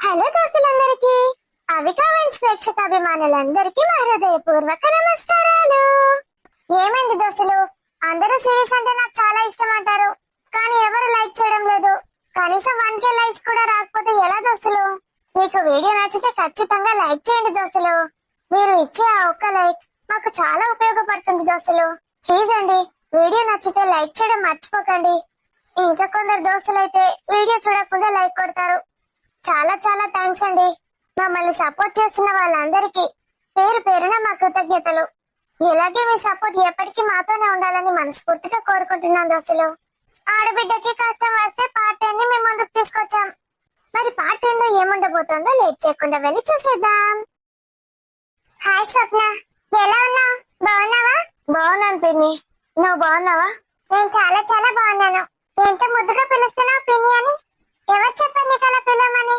Hello దోస్తులందరికీ, అవి comments ప్రేక్షక అభిమానులందరికీ మా హృదయపూర్వక నమస్కారాలు. ఏమైంది దోస్తులు, అందరూ సిరీస్ అంటే నాకు చాలా ఇష్టం అంటారు, కానీ ఎవరు లైక్ చేయడం లేదు. కనీసం 1K లైక్స్ కూడా రాకపోతే ఎలా దోస్తులు? మీకు వీడియో నచ్చితే ఖచ్చితంగా లైక్ చేయండి దోస్తులు. మీరు ఇచ్చే ఆ ఒక్క లైక్ మాకు చాలా ఉపయోగపడుతుంది దోస్తులు. ప్లీజ్ అండి, వీడియో నచ్చితే లైక్ చేయడం మర్చిపోకండి. ఇంకా కొందరు దోస్తులైతే వీడియో చూడకుండా లైక్ కొడతారు. చాలా చాలా థ్యాంక్స్ అండి. మమ్మల్ని సపోర్ట్ చేస్తున్న వాళ్ళందరికీ పేరు పేరున మా కృతజ్ఞతలు. ఇలాగే మీ సపోర్ట్ ఎప్పటికీ మాతోనే ఉండాలని మనస్ఫూర్తిగా కోరుకుంటున్నాం దోస్తులు. ఆడబిడ్డకి కష్టం వస్తే పార్ట్ 10 ని మేము ముందుకు తీసుకొచ్చాం. మరి పార్ట్ 10 లో ఏముండబోతుందో లేట్ చేయకుండా వెళ్ళి చూసేద్దాం. హాయ్ స్వప్న, ఎలా ఉన్నావు? బాగున్నావా? బాగున్నాను పిన్ని, నువ్వు బాగున్నావా? నేను చాలా చాలా బాగున్నాను. ఎంత ముద్దుగా పిలుస్తున్నావు పిన్ని అని. ఎవరు చెప్పారు నీకు అలా పిలవమని?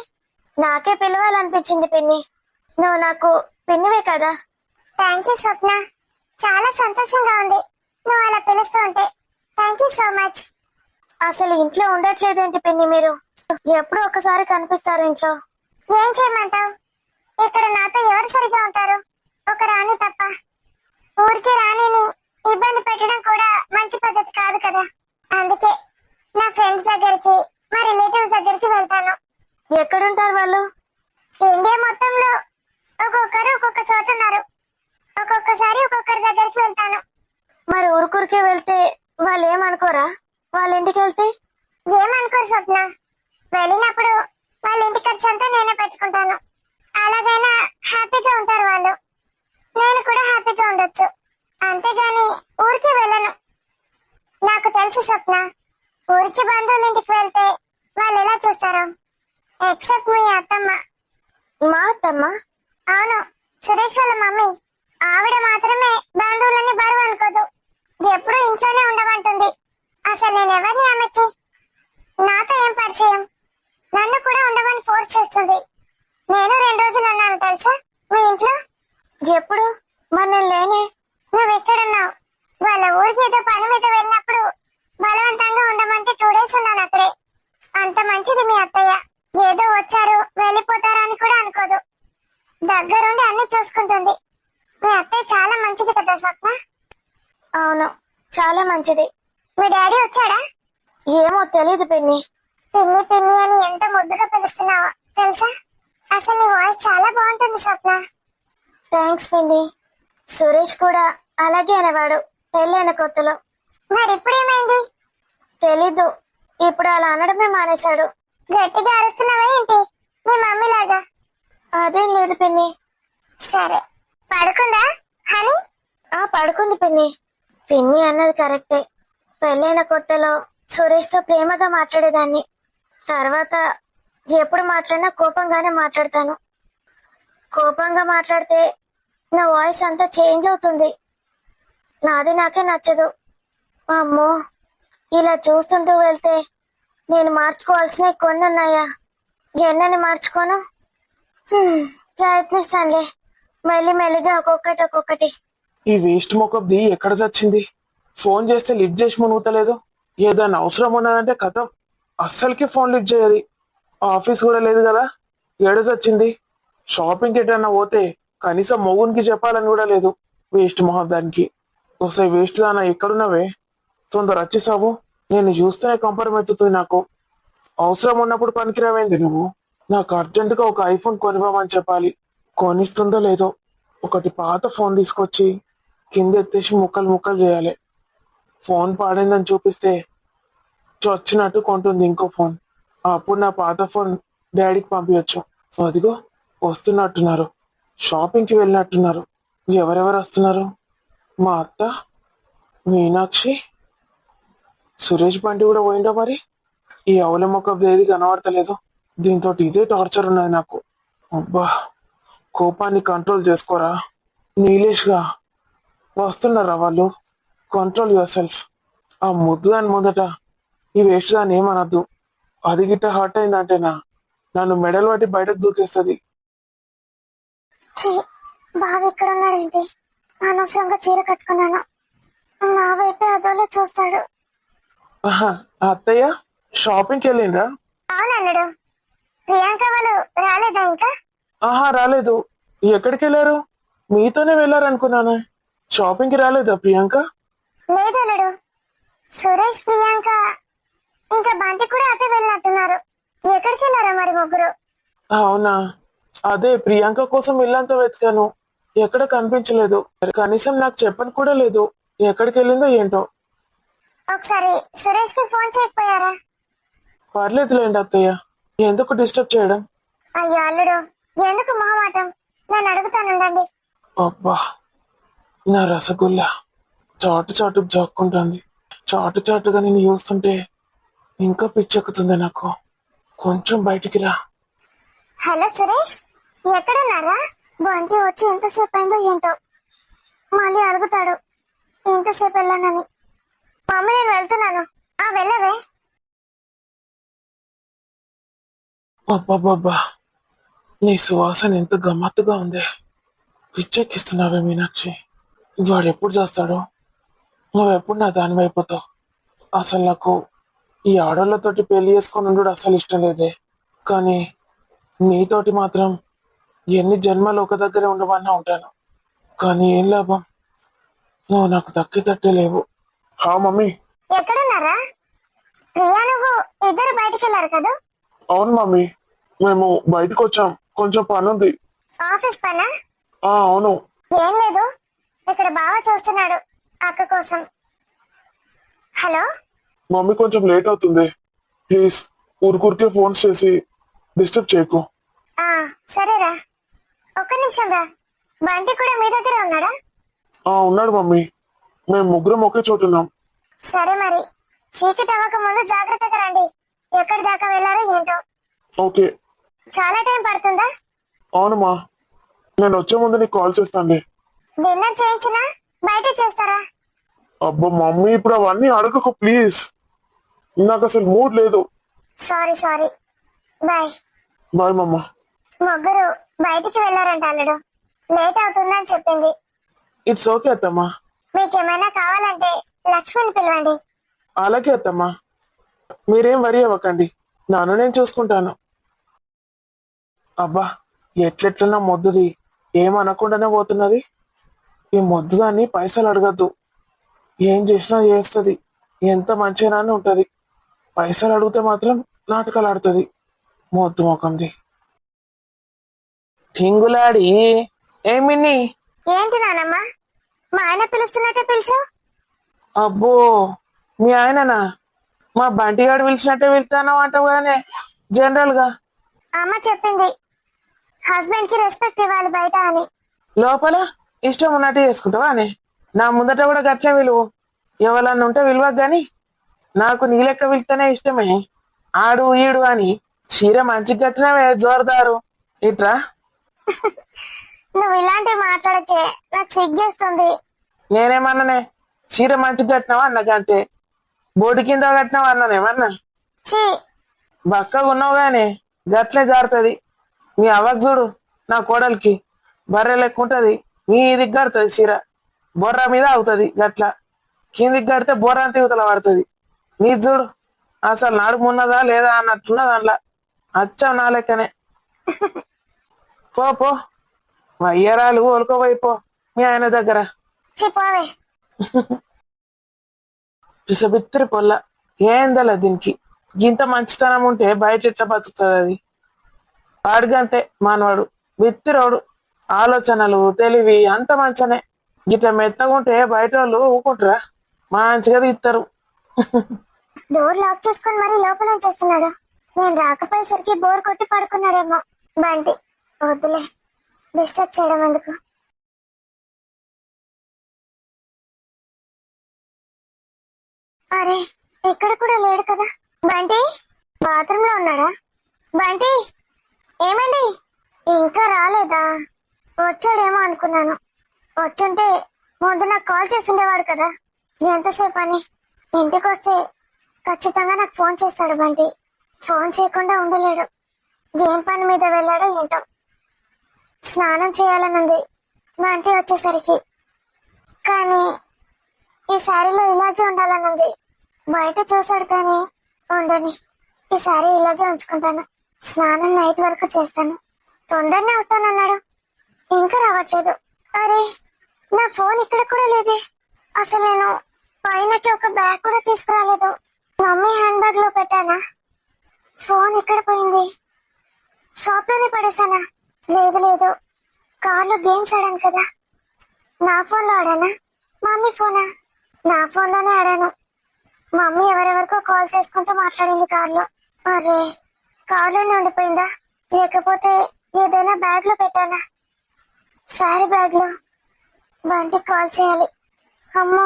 నాకే పిలవాలనిపించింది పిన్ని, నువ్వు నాకు పిన్నివే కదా. థ్యాంక్ యూ స్వప్న, చాలా సంతోషంగా ఉంది నువ్వు అలా పిలుస్తూ ఉంటే. Thank you so much. అసలు ఇంట్లో ఉండట్లేదేంటి పిన్ని మీరు? ఎప్పుడు ఒకసారి కనిపిస్తారు ఇంట్లో. ఏం చేయమంటావు, ఇక్కడ నాతో ఎవరు సరిగా ఉంటారు? ఒక రాణి తప్ప. ఊరికి రాణిని ఇబ్బంది పెట్టడం కూడా మంచి పద్ధతి కాదు కదా. అందుకే నా ఫ్రెండ్స్ దగ్గరికి, మా రిలేటివ్స్ దగ్గరికి వెళ్తాను. ఎక్కడుంటారు వాళ్ళు? ఇండియా మొత్తంలో ఒక్కొక్కరు ఒక్కొక్క చోట ఉన్నారు. ఒక్కొక్కసారి ఒక్కొక్కరి దగ్గరికి వెళ్తాను. మరి ఊరుకూరికే వెళ్తే వాళ్ళు ఏమనుకోరా? వాళ్ళ ఇంటికి వెళ్తే ఏమనుకోరు స్వప్న. వెళ్ళినప్పుడు వాళ్ళ ఇంటి ఖర్చు అంతా నేనే పెట్టుకుంటాను. అలాగైనా హ్యాపీగా ఉంటారు వాళ్ళు, నేను కూడా హ్యాపీగా ఉండొచ్చు. అంతేగాని ఊరికి వెళ్ళను. నాకు తెలుసు స్వప్న, ఊరికి బంధువుల ఇంటికి వెళ్తే వాళ్ళు ఎలా చూస్తారు? ఎక్సెప్ట్ మీ అత్తమ్మ. మా అత్తమ్మ? అవును, సురేష్ వాళ్ళ మమ్మీ. ఆవిడ మాత్రమే బంధువులని బరువు అనుకోదు, ఎప్పుడు ఇంట్లోనే ఉండమంటుంది. అసలు నేను ఎవరిని ఆమెకి? నాతో ఏం పరిచయం? నన్ను కూడా ఉండమని ఫోర్స్ చేస్తుంది. నేను 2 రోజులు ఉన్నాను తెలుసా మీ ఇంట్లో. ఎప్పుడు? మరి నేను లేనే. నువ్వు ఎక్కడున్నావు? వాళ్ళ ఊరికి ఏదో పని మీద వెళ్ళినప్పుడు బలవంతంగా ఉండమంటే 2 డేస్ ఉన్నాను అక్కడే. అంత మంచిది మీ అత్తయ్య. ఏదో వచ్చారు వెళ్ళిపోతారని కూడా అనుకోదు, దగ్గరుండి అన్ని చూసుకుంటుంది. మీ అత్తయ్య చాలా మంచిది కదా స్వప్న. అవును, చాలా మంచిది. మీ డాడీ వచ్చాడా? ఏమో తెలీదు పిన్ని. పిన్ని పిన్ని అని ఎంత ముద్దుగా పిలుస్తున్నావో తెలుసా? అసలు నీ వాయిస్ చాలా బాగుంటుంది స్వప్న. థ్యాంక్స్ పిన్ని. సురేష్ కూడా అలాగే అనేవాడు పెళ్ళైన కొత్తలో. మరి ఇప్పుడు ఏమైంది? తెలీదు, ఇప్పుడు అలా అనడమే మానేశాడు. గట్టిగా అరుస్తున్నావా ఏంటి మీ మమ్మీ లాగా? అదేం లేదు పిన్ని. సరే, పడుకుందా హనీ? పడుకుంది పిన్ని. పిన్ని అన్నది కరెక్టే. పెళ్ళైన కొత్తలో సురేష్ తో ప్రేమగా మాట్లాడేదాన్ని. తర్వాత ఎప్పుడు మాట్లాడినా కోపంగానే మాట్లాడతాను. కోపంగా మాట్లాడితే నా వాయిస్ అంతా చేంజ్ అవుతుంది. నాది నాకే నచ్చదు. అమ్మో, ఇలా చూస్తుంటూ వెళ్తే నేను మార్చుకోవాల్సినవి కొన్ని ఉన్నాయా? ఎన్నని మార్చుకోను? ప్రయత్నిస్తానులే, మెల్లిమెల్లిగా ఒక్కొక్కటి. ఈ వేస్ట్ మొకబ్ది ఎక్కడ చచ్చింది? ఫోన్ చేస్తే లిఫ్ట్ చేసి మునుగుతలేదు. ఏదైనా అవసరం ఉన్నదంటే కథం, అస్సలకి ఫోన్ లిఫ్ట్ చేయది. ఆఫీస్ కూడా లేదు కదా, ఏడు చచ్చింది. షాపింగ్కి ఎటన్నా పోతే కనీసం మొగునికి చెప్పాలని కూడా లేదు. వేస్ట్ మొహబ్దానికి వస్తాయి. వేస్ట్ దానా, ఎక్కడున్నావే? తొందర వచ్చేసావు. నేను చూస్తేనే కంపరమెత్తుతుంది నాకు. అవసరం ఉన్నప్పుడు పనికిరావేంది నువ్వు? నాకు అర్జెంటుగా ఒక ఐఫోన్ కొనివ్వమని చెప్పాలి. కొనిస్తుందో లేదో. ఒకటి పాత ఫోన్ తీసుకొచ్చి కింద ఎత్తేసి ముక్కలు ముక్కలు చేయాలి. ఫోన్ పాడైందని చూపిస్తే వచ్చినట్టు కొంటుంది ఇంకో ఫోన్. అప్పుడు నా పాత ఫోన్ డాడీకి పంపించచ్చు. అదిగో వస్తున్నట్టున్నారు, షాపింగ్కి వెళ్ళినట్టున్నారు. ఎవరెవరు వస్తున్నారు? మా అత్త, మీనాక్షి, సురేష్ బండి కూడా పోయిందా? మరి ఈ అవల మొక్క ఏది కనబడతలేదు. దీంతో ఇదే టార్చర్ ఉన్నది నాకు. అబ్బా, కోపాన్ని కంట్రోల్ చేసుకోరా. నీలేష్గా వస్తున్నారా వాళ్ళు? Control your self. ఆ ముద్దు దాని ముందట ఈ వేస్ట్ దాన్ని ఏమనద్దు. అది గిట్ట హర్ట్ అయిందంటేనా నన్ను మెడల్ పట్టి బయటకు దూకేస్తుంది. బాగా ఇక్కడ ఉన్నాడేంటి? అనవసరంగా చీర కట్టుకున్నాను. నా వైపే అదోలో చూస్తాడు. అత్తయ్య షాపింగ్కి వెళ్ళిందా? అవును అల్లుడు, ప్రియాంక వాళ్ళు రాలేదు. రాలేదా ఇంకా? ఆహా రాలేదు. ఎక్కడికి వెళ్ళారు? మీతోనే వెళ్ళారనుకున్నాను. షాపింగ్ కి రాలేదా ప్రియాంక? లేదు అల్లుడు, సురేష్ ప్రియాంక ఇంకా బంటి కూడా అటే వెళ్ళినట్టున్నారు. ఎక్కడికి వెళ్ళారా మరి ముగ్గురు? అవునా, అదే ప్రియాంక కోసం ఇల్లంతా వెతికాను, ఎక్కడ కనిపించలేదు. కనీసం నాకు చెప్పని కూడా లేదు ఎక్కడికి వెళ్ళిందో ఏంటో. ఒకసారి సురేష్ కి ఫోన్ చేయకపోయారా? పర్లేదులేండి అత్తయ్య, ఎందుకు డిస్టర్బ్ చేయడం. అయ్యో అల్లుడు, ఎందుకు మొహమాటం, నేను అడుగుతానుండండి. అబ్బా, నా రసగుల్లా చాటు చాటుకు జాక్కుంటుంది. చాటు చాటుగా నేను చూస్తుంటే ఇంకా పిచ్చెక్కుతుంది నాకు. కొంచెం బయటికి రా. హలో సురేష్, ఎక్కడున్నారా? బంటి వచ్చి ఎంతసేపు అయిందో ఏంటో, మళ్ళీ అడుగుతాడు ఎంతసేపు వెళ్ళానని. మమ్మీ నేను వెళ్తున్నాను. వెళ్ళవే. అబ్బాబ్బా, నీ సువాసన ఎంత గమ్మత్తుగా ఉంది. పిచ్చెక్కిస్తున్నావే మీనాక్షి. వాడు ఎప్పుడు చేస్తాడో, నువ్వెప్పుడు నా దాని అయిపోతావు. అసలు నాకు ఈ ఆడోళ్ళతోటి పెళ్లి చేసుకొని ఉండడు అసలు ఇష్టం లేదే. కానీ నీతోటి మాత్రం ఎన్ని జన్మలు ఒక దగ్గరే ఉండమన్నా ఉంటాను. కానీ ఏం లాభం, నువ్వు నాకు దక్కేటట్టే లేవు. హా మమ్మీ. ఎక్కడున్నారా? ప్రియా నువ్వు ఇద్దరు బయటికి వెళ్ళారు కదా? అవును మమ్మీ, మేము బయటకు వచ్చాం, కొంచెం పని ఉంది. ఆఫీస్ పనా? అవును. ఏం లేదు, ఇక్కడ బాగా చూస్తున్నాడు అక్క కోసం. హలో మమ్మీ కొంచెం లేట్ అవుతుంది, ప్లీజ్ ఊరికే ఫోన్స్ చేసి డిస్టర్బ్ చేయకు. సరేరా, ఒక్క నిమిషం రా. బంటి కూడా మీ దగ్గర ఉన్నాడా? ఉన్నాడు మమ్మీ, మేము ముగ్గురం ఒకే చోటున్నాం. సరే మరి, చీకటి అవ్వక ముందు జాగ్రత్తగా రండి. ఎక్కడి దాకా వెళ్ళారో ఏంటో. ఓకే. చాలా టైం పడుతుందా? అవునమ్మా, నేను వచ్చే ముందు నీకు కాల్ చేస్తానులే. డిన్నర్ చేయించినా బయట చేస్తారా? అబ్బా మమ్మీ, ఇప్పుడు అవన్నీ అడగకు ప్లీజ్, నాకు అసలు మూడ్ లేదు. Sorry, bye. బాయ్ మమ్మ. ముగ్గురు బయటికి వెళ్ళారంట అల్లుడు, లేట్ అవుతుందని చెప్పింది. ఇట్స్ ఓకే అత్తమ్మా. మీకేమైనా కావాలంటే లక్ష్మిని పిలవండి. అలాగే అత్తమ్మా, మీరేం వరి అవ్వకండి, నన్ను నేను చూసుకుంటాను. అబ్బా, ఎట్లెట్లన్నా మొద్దుది ఏమనకుండానే పోతున్నది. ఈ మొద్దు దాన్ని పైసలు అడగద్దు, ఏం చేసినా చేస్తుంది, ఎంత మంచిగా ఉంటది. పైసలు అడిగితే మాత్రం నాటకాలు ఆడుతుంది మొద్దు ముఖంది. ఠింగులాడి ఏమిని. ఏంటి నానమ్మ, మా ఆయన పిలుస్తున్నట్టే పిలిచు. అబ్బో, మీ ఆయననా? మా బంటిగాడు పిలిచినట్టే వెళ్తాను అంటావు కానీ జనరల్ గా. అమ్మ చెప్పింది హస్బెండ్ కి రెస్పెక్ట్ ఇవ్వాలి బయట అని. లోపల ఇష్టం ఉన్నట్టు చేసుకుంటావా అని? నా ముందట కూడా గట్లే విలువ. ఎవరన్నా ఉంటే విలువకు గాని నాకు నీ లెక్క పిలిస్తేనే ఇష్టమే. ఆడు ఈడు అని చీర మంచి కట్టినవే జోరుదారు. ఇట్రా. నువ్వు ఇలాంటివి మాట్లాడకే, నాకు సిగ్గేస్తుంది. నేనేమన్నానే? చీర మంచి కట్టినావా అన్నకంతే. బోటి కింద కట్టినావా అన్నానేమన్నా? చీ, బక్కగా ఉన్నావు గాని గట్లే జారుతుంది. మీ అవ్వకు చూడు, నా కోడలికి బర్రె లెక్క ఉంటది, మీదికి కడుతుంది చీర, బొర్ర మీద అవుతుంది గట్ల. కిందికి కడితే బొర్ర అంత యువతల పడుతుంది. నీ చూడు, అసలు నడుము ఉన్నదా లేదా అన్నట్టున్నది అందులో. అచ్చం నా లెక్కనే. పో వయ్యరాలు ఒలుకోవైపో మీ ఆయన దగ్గర. చెప్పవే. పిసబిత్తిరి పొల్ల ఏందల దీనికి. ఇంత మంచితనం ఉంటే బయట ఎట్లా బతుకుతుంది అది? వాడిగంతే మానవాడు, బిత్తిరోడు. ఆలోచనలు తెలివి అంత మంచనే. ఇట్లా మెత్తగా ఉంటే బయట వాళ్ళు ఊకుంటారా? మంచిగా ఇస్తారు. డోర్ లాక్ చేసుకుని మరి లోపల చేస్తున్నాడు. నేను రాకపోయేసరికి బోర్ కొట్టి పడుకున్నాడేమో బంటి. వద్దులే, డిస్టర్బ్ చేయడం ఎందుకు. అరే, ఇక్కడ కూడా లేడు కదా బంటి. బాత్రూమ్ లో ఉన్నాడా? బంటి, ఏమండి ఇంకా రాలేదా? వచ్చాడేమో అనుకున్నాను. వచ్చుంటే ముందు నాకు కాల్ చేసి ఉండేవాడు కదా. ఎంతసేపు అని. ఇంటికి వస్తే ఖచ్చితంగా నాకు ఫోన్ చేస్తాడు బంటి. ఫోన్ చేయకుండా ఉండలేడు. ఏం పని మీద వెళ్ళాడో ఏంటో. స్నానం చేయాలనుంది బంటి వచ్చేసరికి, కానీ ఈ శారీలో ఇలాగే ఉండాలనుంది. బయట చూసాడు కానీ ఉండని. ఈ శారీ ఇలాగే ఉంచుకుంటాను. స్నానం నైట్ వరకు చేస్తాను. తొందరనే వస్తానన్నాడు, ఇంకా రావట్లేదు. అరే, నా ఫోన్ ఇక్కడ కూడా లేదే. అసలు నేను పైనకి ఒక బ్యాగ్ కూడా తీసుకురాలేదు. మమ్మీ హ్యాండ్ బ్యాగ్ లో పెట్టానా? ఫోన్ ఎక్కడ పోయింది? షాప్ లోనే పడేసానా? లేదు లేదు, కార్లో గేమ్స్ ఆడాను కదా. నా ఫోన్ లో ఆడానా? మమ్మీ ఫోనా? నా ఫోన్ లోనే ఆడాను. మమ్మీ ఎవరెవరికో కాల్ చేసుకుంటూ మాట్లాడింది కార్లో. అరే, కార్లోనే ఉండిపోయిందా? లేకపోతే ఏదైనా బ్యాగ్ లో పెట్టానా? సారీ, బ్యాగ్ లో. బంటికి కాల్ చేయాలి. అమ్మో,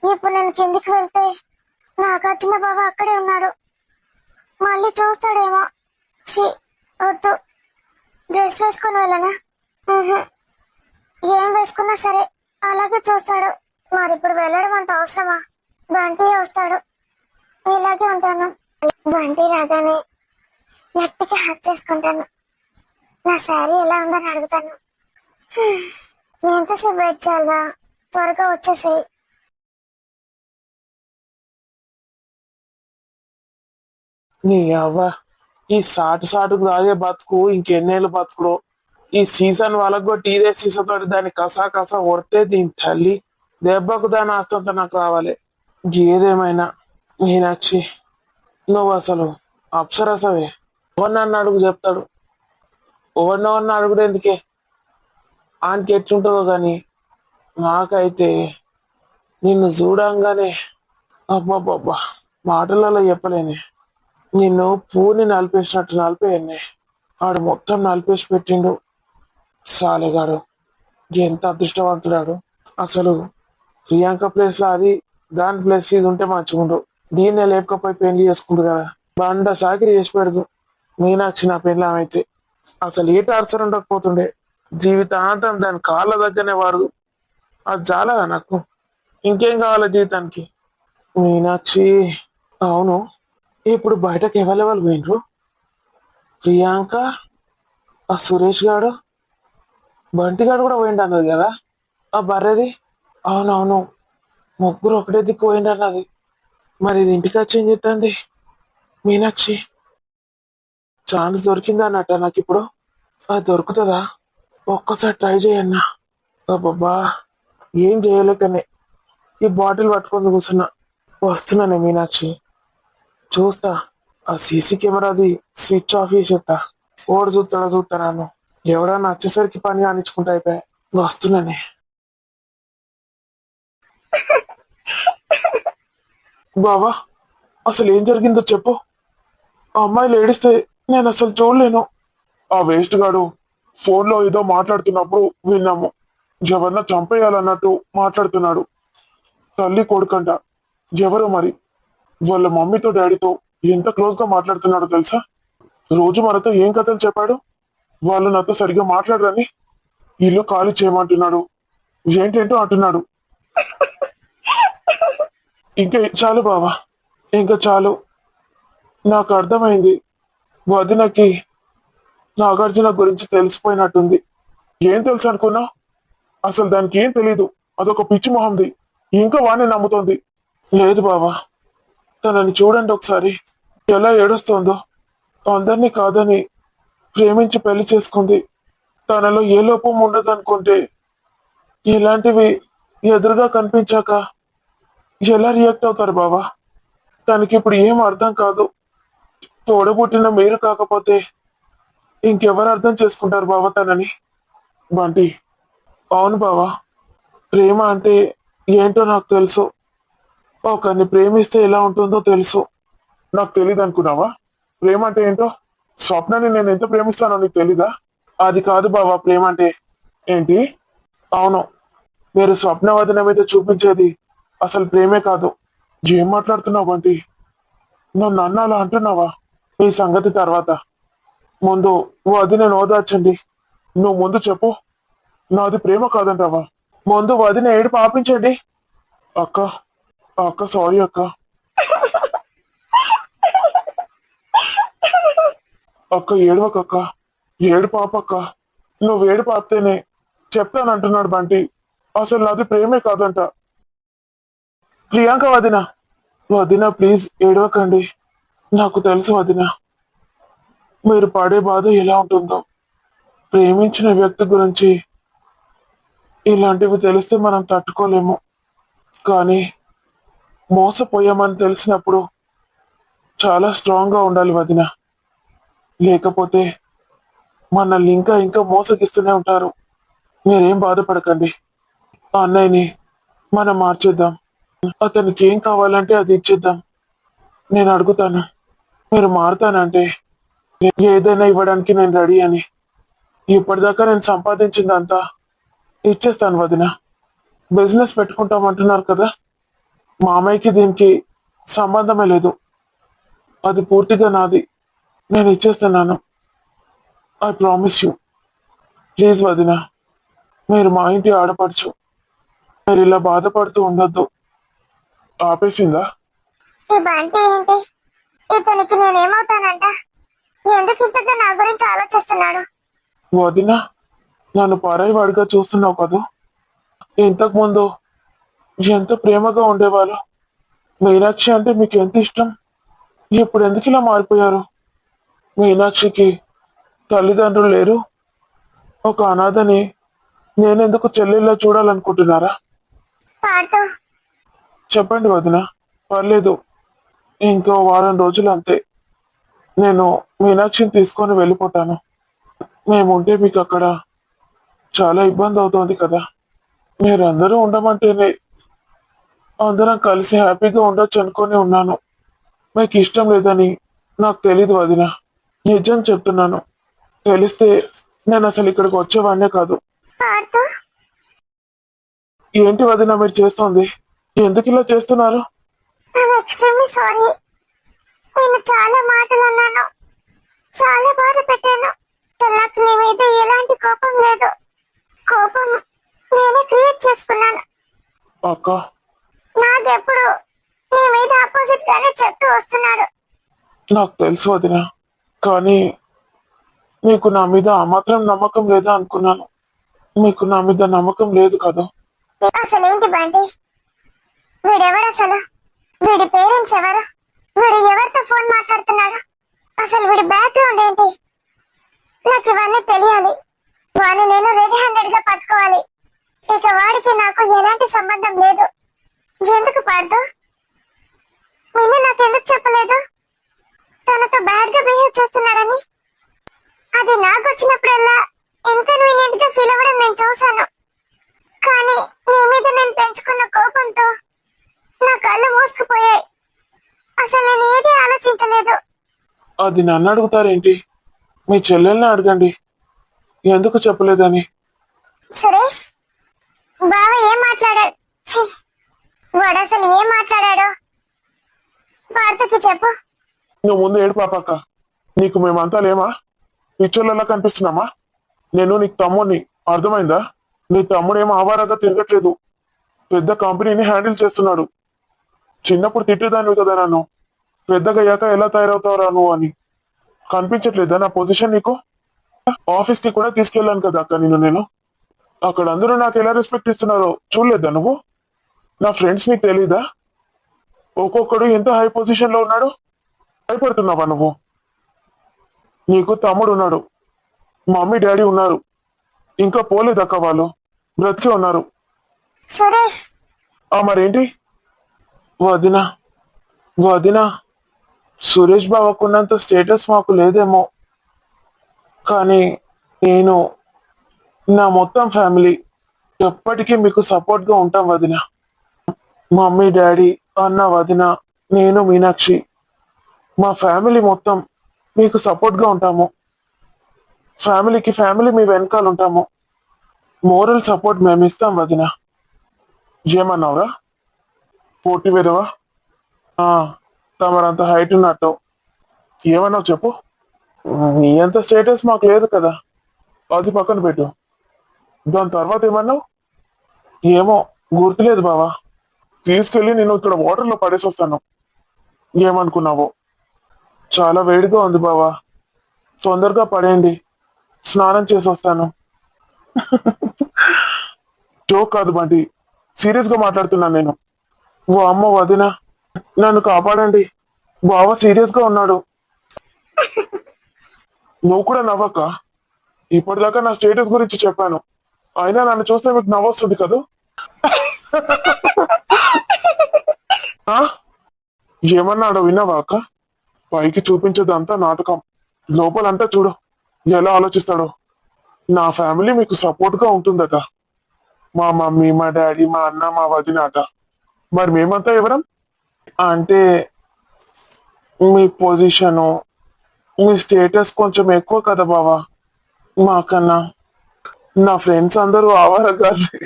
ఇప్పుడు నేను కిందికి వెళ్తే నాగార్జున బావ అక్కడే ఉన్నాడు. మళ్ళీ చూస్తాడేమో. ఛీ, వద్దు. డ్రెస్ వేసుకొని వెళ్ళనా? ఏం వేసుకున్నా సరే అలాగే చూస్తాడు. మరి ఇప్పుడు వెళ్ళడం అంత అవసరమా? బంటి వస్తాడు, ఇలాగే ఉంటాను. బంటి రాగానే గట్టిగా హక్ చేసుకుంటాను. నా శారీ ఎలా ఉందని అడుగుతాను. ఎంతసేపు వెయిట్ చేయాలా? త్వరగా వచ్చేసేయి. నీ అవ్వ, ఈ సాటుకు తాగే బతుకు ఇంకెన్నేళ్ళు బతుకుడు. ఈ సీజన్ వాళ్ళకు కూడా ఇదే సీసతో దాన్ని కసా కొడితే దీని తల్లి దెబ్బకు దాని ఆస్తంతా నాకు రావాలి. ఏదేమైనా మీనాక్షి, నువ్వు అసలు అప్సరసవే. ఎవరినన్ను అడుగు చెప్తాడు. ఎవరినవన్న అడుగుడు ఎందుకే? ఆనికి ఎట్లుంటుందో కానీ నాకైతే నిన్ను చూడంగానే అబ్బబ్బబ్బా, మాటలలో చెప్పలేనే. నిన్ను పూని నలిపేసినట్టు నలిపేయన్నే. ఆడు మొత్తం నలిపేసి పెట్టిండు సాలెగాడు. ఎంత అదృష్టవంతుడాడు. అసలు ప్రియాంక ప్లేస్ లో అది, దాని ప్లేస్ ఇది ఉంటే మంచిగుండు. దీన్నే లేపకపోయి పెళ్లి చేసుకుంది కదా. బండ సాకిరి చేసి పెడదు మీనాక్షి నా పెళ్ళామైతే. అసలు ఏ టార్చర్ ఉండకపోతుండే. జీవితాంతం దాని కాళ్ళ దగ్గరనే వాడదు. అది చాలా నాకు. ఇంకేం కావాలి జీవితానికి? మీనాక్షి, అవును, ఇప్పుడు బయటకు ఎవరెవరు పోయినరు? ప్రియాంక, ఆ సురేష్ గాడు, బంటిగాడు కూడా పోయిండు అన్నది కదా. ఆ బర్రెది, అవునవును, ముగ్గురు ఒకటే దిక్కు పోయిండు అన్నది. మరి ఇది ఇంటికి వచ్చి ఏం చెప్తుంది మీనాక్షి? ఛాన్స్ దొరికిందా అన్నట్ట నాకు ఇప్పుడు. అది దొరుకుతుందా? ఒక్కసారి ట్రై చేయన్నా. అబ్బబ్బా, ఏం చేయలేకనే ఈ బాటిల్ పట్టుకొని కూర్చున్నా. వస్తున్నానే మీనాక్షి, చూస్తా. ఆ సీసీ కెమెరాది స్విచ్ ఆఫ్ చేసేస్తా. ఓడి చూస్తాను. ఎవడన్నా వచ్చేసరికి పని కానిచ్చుకుంటా అయిపోయా. వస్తున్నానే. బావా, అసలు ఏం జరిగిందో చెప్పు. ఆ అమ్మాయిలు ఏడిస్తే నేను అసలు చూడలేను. ఆ వేస్ట్ గాడు ఫోన్లో ఏదో మాట్లాడుతున్నప్పుడు విన్నాము. ఎవరన్నా చంపేయాలన్నట్టు మాట్లాడుతున్నాడు. తల్లి కొడుకంట. ఎవరో మరి. వాళ్ళ మమ్మీతో డాడీతో ఎంత క్లోజ్ గా మాట్లాడుతున్నాడో తెలుసా? రోజు మనతో ఏం కథలు చెప్పాడు. వాళ్ళు నాతో సరిగ్గా మాట్లాడరని ఇల్లు ఖాళీ చేయమంటున్నాడు. ఏంటేంటో అంటున్నాడు. ఇంకా చాలు బావా, ఇంకా చాలు. నాకు అర్థమైంది. వదినకి నాగార్జున గురించి తెలిసిపోయినట్టుంది. ఏం తెలుసు అనుకున్నావు? అసలు దానికి ఏం తెలీదు. అదొక పిచ్చి మొహంది. ఇంకా వాణ్ణి నమ్ముతోంది. లేదు బావా, తనని చూడండి ఒకసారి, ఎలా ఏడుస్తోందో. అందరినీ కాదని ప్రేమించి పెళ్లి చేసుకుంది. తనలో ఏ లోపం ఉండదనుకుంటే ఇలాంటివి ఎదురుగా కనిపించాక ఎలా రియాక్ట్ అవుతారు బావా? తనకి ఇప్పుడు ఏం అర్థం కాదు. తోడబుట్టిన మీరు కాకపోతే ఇంకెవరు అర్థం చేసుకుంటారు బావా తనని? బంటి, అవును బావా, ప్రేమ అంటే ఏంటో నాకు తెలుసు. ఒకరిని ప్రేమిస్తే ఎలా ఉంటుందో తెలుసు. నాకు తెలియదు అనుకున్నావా? ప్రేమ అంటే ఏంటో. స్వప్నాన్ని నేను ఎంత ప్రేమిస్తానో నీకు తెలీదా? అది కాదు బావా ప్రేమ అంటే. ఏంటి? అవును, మీరు స్వప్నవదన మీద చూపించేది అసలు ప్రేమే కాదు. ఏం మాట్లాడుతున్నావు బంటి? నన్ను అన్నాలా అంటున్నావా? ఈ సంగతి తర్వాత. ముందు వదిన ఓదార్చండి. నువ్వు ముందు చెప్పు, నాది ప్రేమ కాదంటావా? ముందు వదిన ఏడు పాపించండి. అక్క, అక్క సారీ అక్క. అక్క ఏడవకక్క, ఏడు పాపక్క. నువ్వు ఏడు పాపితేనే చెప్తానంటున్నాడు బంటి. అసలు నాది ప్రేమే కాదంట. ప్రియాంక వదిన, వదిన ప్లీజ్ ఏడవకండి. నాకు తెలుసు వదిన, మీరు పడే బాధ ఎలా ఉంటుందో. ప్రేమించిన వ్యక్తి గురించి ఇలాంటివి తెలిస్తే మనం తట్టుకోలేము. కానీ మోసపోయామని తెలిసినప్పుడు చాలా స్ట్రాంగ్గా ఉండాలి వదిన. లేకపోతే మనల్ని ఇంకా ఇంకా మోసగిస్తూనే ఉంటారు. మీరేం బాధపడకండి. ఆ అన్నయ్యని మనం మార్చేద్దాం. అతనికి ఏం కావాలంటే అది ఇచ్చేద్దాం. నేను అడుగుతాను, మీరు మారుతానంటే ఏదైనా ఇవ్వడానికి నేను రెడీ అని. ఇప్పటిదాకా నేను సంపాదించిందంతా ఇచ్చేస్తాను వదిన. బిజినెస్ పెట్టుకుంటామంటున్నారు కదా, మామయ్యకి దీనికి సంబంధమే లేదు. అది పూర్తిగా నాది. నేను ఇచ్చేస్తున్నాను. I promise you. ప్లీజ్ వదిన, మీరు మా ఇంటి ఆడపడుచు. మీరు ఇలా బాధపడుతూ ఉండొద్దు. ఆపేసిందా? ఈ బంటి ఏంటి? ఇతనికి నేనేమవుతానంట? ఎందుకు ఇంతగా నా గురించి ఆలోచిస్తున్నాడు? వదిన, నన్ను పరాయి వాడిగా చూస్తున్నావు కదూ. ఇంతకు ముందు ఎంత ప్రేమగా ఉండేవాళ్ళు. మీనాక్షి అంటే మీకు ఎంత ఇష్టం. ఇప్పుడు ఎందుకు ఇలా మారిపోయారు? మీనాక్షికి తల్లిదండ్రులు లేరు. ఒక అనాథని నేనెందుకు చెల్లెల్లా చూడాలనుకుంటున్నారా? పార్థు, చెప్పండి వదిన, పర్లేదు. ఇంకో వారం రోజులు అంతే. నేను మీనాక్షిని తీసుకొని వెళ్ళిపోతాను. మేముంటే మీకు అక్కడ చాలా ఇబ్బంది అవుతోంది కదా. మీరందరూ ఉండమంటేనే అందరం కలిసి హ్యాపీగా ఉండొచ్చు అనుకొని ఉన్నాను. మీకు ఇష్టం లేదని నాకు తెలీదు వదిన. నిజం చెప్తున్నాను. తెలిస్తే నేను అసలు ఇక్కడికి వచ్చేవాడినే కాదు. పార్థు, ఏంటి వదిన మీరు చేస్తోంది? ఎందుకు ఇలా చేస్తున్నారు? I'm extremely sorry. నేను చాలా మాటలు అన్నాను, చాలా బాధ పెట్టాను. నాకు నీ మీద ఎలాంటి కోపం లేదు. కోపం నేనే క్రియేట్ చేసుకున్నాను. అక్క, నాకెప్పుడు నీ మీద ఆపోజిట్ గానే చెప్తూ వస్తున్నాడు. నాకు తెలుసు వదిన, కానీ మీకు నా మీద ఆ మాత్రం నమ్మకం లేదా అనుకున్నాను. మీకు నా మీద నమ్మకం లేదు కదా. అసలేంటి బండి? వీడెవడు అసలు? వీడి పేరెంట్స్ ఎవరు? వీడు ఎవరితో ఫోన్ మాట్లాడుతున్నాడు? అసలు వీడి బ్యాక్గ్రౌండ్ ఏంటి? నాకు ఇవన్నీ తెలియాలి. వాడిని నేను రెడీ హ్యాండెడ్ గా పట్టుకోవాలి. ఇక వాడికి నాకు ఎలాంటి సంబంధం లేదు. ఎందుకు పాడదు? నిన్న నాకెందుకు చెప్పలేదు తనతో బ్యాడ్ గా బిహేవ్ చేస్తున్నాడని? అది నాకు వచ్చినప్పుడల్లా ఇన్కన్వీనియంట్ గా ఫీల్ అవ్వడం నేను చూశాను. కానీ నీ మీద నేను పెంచుకున్న కోపంతో నా కళ్ళు మూసుకుపోయాయి. అసలు నేను ఏది ఆలోచించలేదు. అది నన్ను అడుగుతారేంటి? మీ చెల్లెల్ని అడగండి ఎందుకు చెప్పలేదని. సురేష్, బావ ఏం మాట్లాడాడు? ఛీ, వాడు అసలు ఏం మాట్లాడాడో వార్తకి చెప్పు. నువ్వు ముందు ఏడు పాపక్క. నీకు మేమంతా లేమా? పిచ్చోళ్ళలా కనిపిస్తున్నామా? నేను నీకు తమ్ముడిని, అర్థమైందా? నీ తమ్ముడు ఏమో ఆవారాగా తిరగట్లేదు. పెద్ద కంపెనీని హ్యాండిల్ చేస్తున్నాడు. చిన్నప్పుడు తిట్టేదానివి కదా నన్ను, పెద్దగా అయ్యాక ఎలా తయారవుతావురా నువ్వు అని. కనిపించట్లేదా నా పొజిషన్ నీకు? ఆఫీస్ కి కూడా తీసుకెళ్ళాను కదా అక్క నేను. అక్కడ అందరూ నాకు ఎలా రెస్పెక్ట్ ఇస్తున్నారో చూడలేదా నువ్వు? నా ఫ్రెండ్స్ నీకు తెలీదా? ఒక్కొక్కడు ఎంత హై పొజిషన్ లో ఉన్నాడు. భయపడుతున్నావా నువ్వు? నీకు తమ్ముడు ఉన్నాడు, మమ్మీ డాడీ ఉన్నారు. ఇంకా పోలేదక్క, వాళ్ళు బ్రతికే ఉన్నారు. సురేష్, మరేంటి వదిన? వదిన, సురేష్ బావకున్నంత స్టేటస్ మాకు లేదేమో, కానీ నేను, నా మొత్తం ఫ్యామిలీ ఎప్పటికీ మీకు సపోర్ట్ గా ఉంటాం వదిన. మమ్మీ డాడీ, అన్న, వదిన, నేను, మీనాక్షి, మా ఫ్యామిలీ మొత్తం మీకు సపోర్ట్ గా ఉంటాము. ఫ్యామిలీకి ఫ్యామిలీ మీ వెనకాల ఉంటాము. మోరల్ సపోర్ట్ మేము ఇస్తాం వదిన. ఏమన్నావురా? పోటీ వేరవా? తమరంత హైట్ ఉన్నట్టు ఏమన్నావు చెప్పు. నీ అంత స్టేటస్ మాకు లేదు కదా, అది పక్కన పెట్టు. దాని తర్వాత ఏమన్నావు? ఏమో గుర్తులేదు బావా. తీసుకెళ్ళి నేను ఇక్కడ వాటర్లో పడేసి వస్తాను. ఏమనుకున్నావో? చాలా వేడిగా ఉంది బావా, తొందరగా పడేయండి, స్నానం చేసి వస్తాను. జోక్ కాదు బంటి, సీరియస్ గా మాట్లాడుతున్నాను నేను. ఓ అమ్మ వదిన, నన్ను కాపాడండి, బావ సీరియస్ గా ఉన్నాడు. నువ్వు కూడా నవ్వక్క. ఇప్పటిదాకా నా స్టేటస్ గురించి చెప్పాను. అయినా నన్ను చూస్తే మీకు నవ్వొస్తుంది కదూ. ఆ? ఏమన్నాడో విన్నావా అక్క? పైకి చూపించేదంతా నాటకం, లోపలంతా చూడు ఎలా ఆలోచిస్తాడో. నా ఫ్యామిలీ మీకు సపోర్ట్ గా ఉంటుందట. మా మమ్మీ, మా డాడీ, మా అన్న, మా వదిన అట. మరి మేమంతా ఎవరం? అంటే మీ పొజిషను, మీ స్టేటస్ కొంచెం ఎక్కువ కదా బావా మాకన్నా. నా ఫ్రెండ్స్ అందరూ ఆవారగాళ్ళే.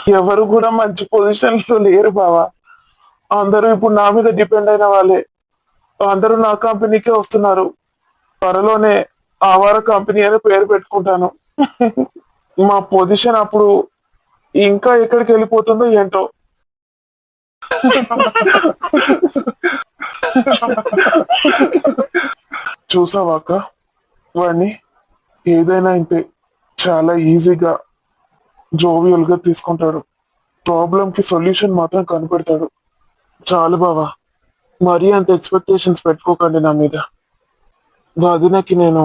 ఎవరు కూడా మంచి పొజిషన్ లో లేరు బావా. అందరూ ఇప్పుడు నా మీద డిపెండ్ అయిన వాళ్ళే. అందరూ నా కంపెనీకే వస్తున్నారు. త్వరలోనే ఆవార కంపెనీ అని పేరు పెట్టుకుంటాను. మా పొజిషన్ అప్పుడు ఇంకా ఎక్కడికి వెళ్ళిపోతుందో ఏంటో. చూసావాక వాడిని, ఏదైనా ఇంతే చాలా ఈజీగా జోవియల్ గా తీసుకుంటాడు. ప్రాబ్లం కి సొల్యూషన్ మాత్రం కనిపెడతాడు. చాలు బావా, మరీ అంత ఎక్స్పెక్టేషన్స్ పెట్టుకోకండి నా మీద. వదినకి నేను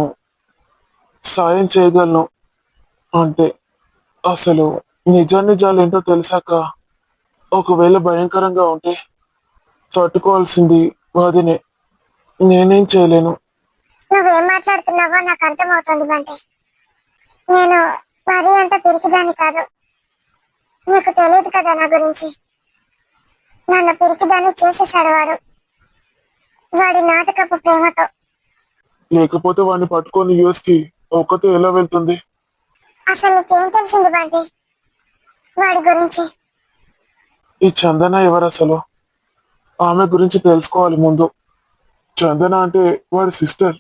సాయం చేయగలను అంటే, అసలు నిజాలు ఏంటో తెలిసాక ఒకవేళ భయంకరంగా ఉంటే తట్టుకోవాల్సింది వదినే. నేనేం చేయలేను. నువ్వేం మాట్లాడుతున్నావో నాకు అర్థమవుతుంది బంటి. నేను మరీ అంత పిరికిదాన్ని కాదు. నీకు తెలియదు కదా నా గురించి. నన్ను పిరికిదాన్ని చేసేసాడు వాడు, వాడి నాటకపు ప్రేమతో. లేకపోతే వాడిని పట్టుకొని యుఎస్ కి ఒక్కతే ఎలా వెళ్తుంది? అసలు నీకేం తెలిసింది బంటి వాడి గురించి? ఈ చందన ఎవరు అసలు? ఆమె గురించి తెలుసుకోవాలి ముందు. చందన అంటే వాడి సిస్టర్.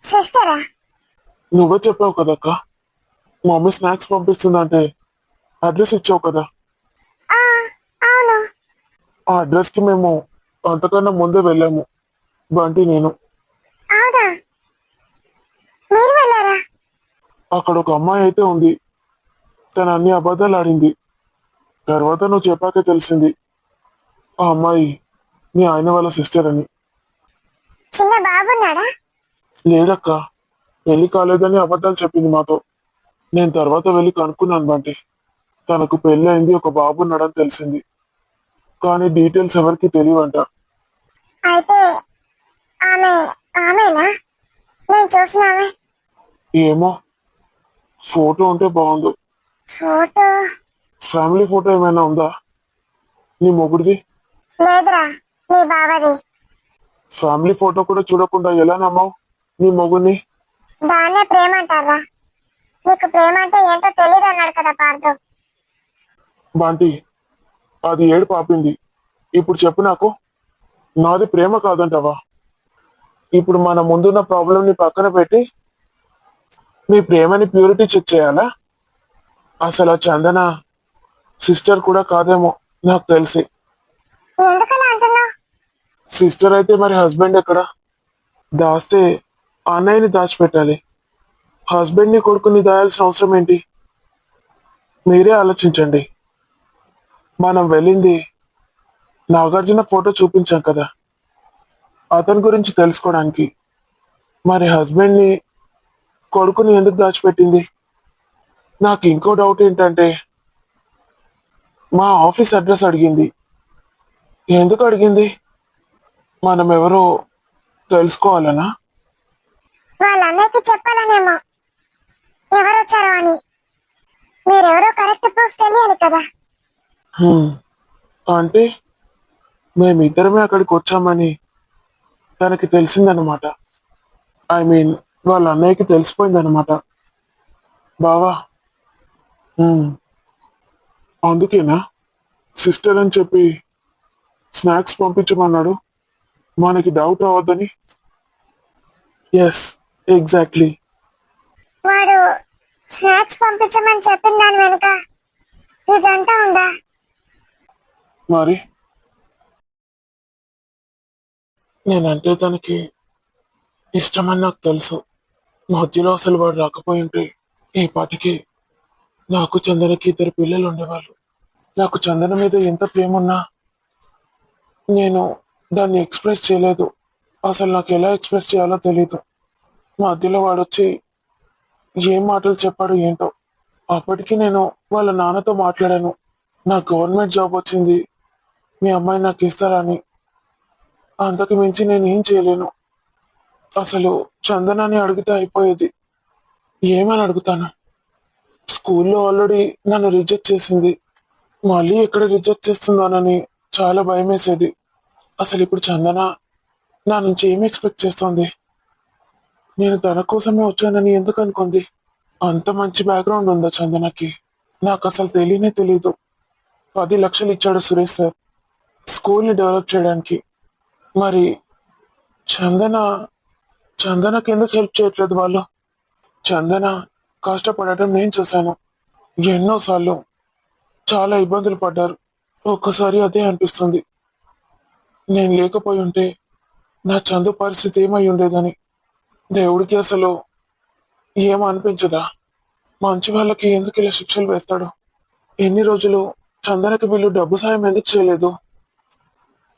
సిస్టరా? నువ్వే చెప్పావు కదక్క, మమ్మీ స్నాక్స్ పంపిస్తుందంటే అడ్రస్ ఇచ్చావు కదా. ఆ, అవును. ఆ అడ్రస్ కి మేము అంతకన్నా ముందే వెళ్ళాము, బంటి నేను. అవునా, మీరు వెళ్ళారా? అక్కడ ఒక అమ్మాయి అయితే ఉంది, తను అన్ని అబద్ధాలు ఆడింది. తర్వాత నువ్వు చెప్పాకే తెలిసింది ఆ అమ్మాయి మీ ఆయన వాళ్ళ సిస్టర్ అని. చిన్న బాబున్నాడా? లేదక్క, పెళ్లి కాలేదని అబద్ధాలు చెప్పింది మాతో. నేను తర్వాత వెళ్ళి కనుక్కున్నాను బంటి. తనకు పెళ్లి అయింది, ఒక బాబు ఉన్నాడని తెలిసింది. కానీ డీటెయిల్స్ ఎవరికి తెలియవంట. అయితే ఆమె ఆమెనా నేను చూసిన ఆమె? ఏమో, ఫోటో ఉంటే బాగుండు. ఫోటో? ఫ్యామిలీ ఫోటో ఏమైనా ఉందా నీ మొగుడిది? లేదురా, నీ బావది. ఫ్యామిలీ ఫోటో కూడా చూడకుండా ఎలా నమ్మావు నీ మొగుడిని? దాన్నే ప్రేమ అంటారా? నీకు ప్రేమ అంటే ఏంటో తెలియదు అన్నాడు కదా పార్థు. బాంటి, అది ఏడు పాపింది. ఇప్పుడు చెప్పు నాకు, నాది ప్రేమ కాదంటావా? ఇప్పుడు మన ముందున్న ప్రాబ్లం ని పక్కన పెట్టి మీ ప్రేమని ప్యూరిటీ చెక్ చేయాలా? అసలు ఆ చందన సిస్టర్ కూడా కాదేమో నాకు తెలిసి. ఎందుకలా అంటున్నావు? సిస్టర్ అయితే మరి హస్బెండ్ ఎక్కడ? దాస్తే అన్నయ్యని దాచిపెట్టాలి. హస్బెండ్ ని కొడుకుని దాయాల్సిన అవసరం ఏంటి? మీరే ఆలోచించండి. మనం వెళ్ళింది నాగార్జున ఫోటో చూపించాం కదా అతని గురించి తెలుసుకోవడానికి. మరి హస్బెండ్ ని కొడుకుని ఎందుకు దాచిపెట్టింది? నాకు ఇంకో డౌట్ ఏంటంటే, మా ఆఫీస్ అడ్రస్ అడిగింది. ఎందుకు అడిగింది? మనం ఎవరో తెలుసుకోవాలనా? వాళ్ళ అన్నయ్యకి చెప్పాలనేమో ఎవరు వచ్చారో అని. మీరెవరో కరెక్ట్ ప్రూఫ్ తెలియాలి కదా. హ్మ్. అంటే మేమిద్దరమే అక్కడికి వచ్చామని తనకి తెలిసిందనమాట. ఐ మీన్ వాళ్ళ అన్నయ్యకి తెలిసిపోయిందనమాట. బావా, హ్మ్, అందుకేనా సిస్టర్ అని చెప్పి స్నాక్స్ పంపించమన్నాడు, మనకి డౌట్ రావద్దని? Yes, exactly. వాడు స్నాక్స్ పంపించమని చెప్పిన దాని వెనుక ఇదంతా ఉందా? మరి నేనంటే తనకి ఇష్టమని నాకు తెలుసు. మధ్యలో అసలు వాడు రాకపోయింటే ఈ పాటికి నాకు చందనకి ఇద్దరు పిల్లలు ఉండేవాళ్ళు. నాకు చందన మీద ఎంత ప్రేమ ఉన్నా నేను దాన్ని ఎక్స్ప్రెస్ చేయలేదు. అసలు నాకు ఎలా ఎక్స్ప్రెస్ చేయాలో తెలియదు. మధ్యలో వాడొచ్చి ఏం మాటలు చెప్పాడు ఏంటో. అప్పటికి నేను వాళ్ళ నాన్నతో మాట్లాడాను. నాకు గవర్నమెంట్ జాబ్ వచ్చింది, మీ అమ్మాయి నాకు ఇస్తారని. అంతకు మించి నేను ఏం చేయలేను. అసలు చందనాన్ని అడిగితే అయిపోయేది. ఏమని అడుగుతాను? స్కూల్లో ఆల్రెడీ నన్ను రిజెక్ట్ చేసింది, మళ్ళీ ఎక్కడ రిజెక్ట్ చేస్తుందోనని చాలా భయం వేసేది. అసలు ఇప్పుడు చందన నా నుంచి ఏం ఎక్స్పెక్ట్ చేస్తోంది? నేను తన కోసమే వచ్చానని ఎందుకు అనుకుంది? అంత మంచి బ్యాక్గ్రౌండ్ ఉందా చందనకి? నాకు అసలు తెలియనే తెలీదు. 10 లక్షలు ఇచ్చాడు సురేష్ సార్ స్కూల్ని డెవలప్ చేయడానికి. మరి చందన చందనకి ఎందుకు హెల్ప్ చేయట్లేదు వాళ్ళు? చందన కష్టపడటం నేను చూశాను. ఎన్నోసార్లు చాలా ఇబ్బందులు పడ్డారు. ఒక్కసారి అదే అనిపిస్తుంది, నేను లేకపోయి ఉంటే నా చందు పరిస్థితి ఏమై ఉండేదని. దేవుడికి అసలు ఏం అనిపించదా? మంచి వాళ్ళకి ఎందుకు ఇలా శిక్షలు వేస్తాడు? ఎన్ని రోజులు చందనకి వీళ్ళు డబ్బు సాయం ఎందుకు చేయలేదు?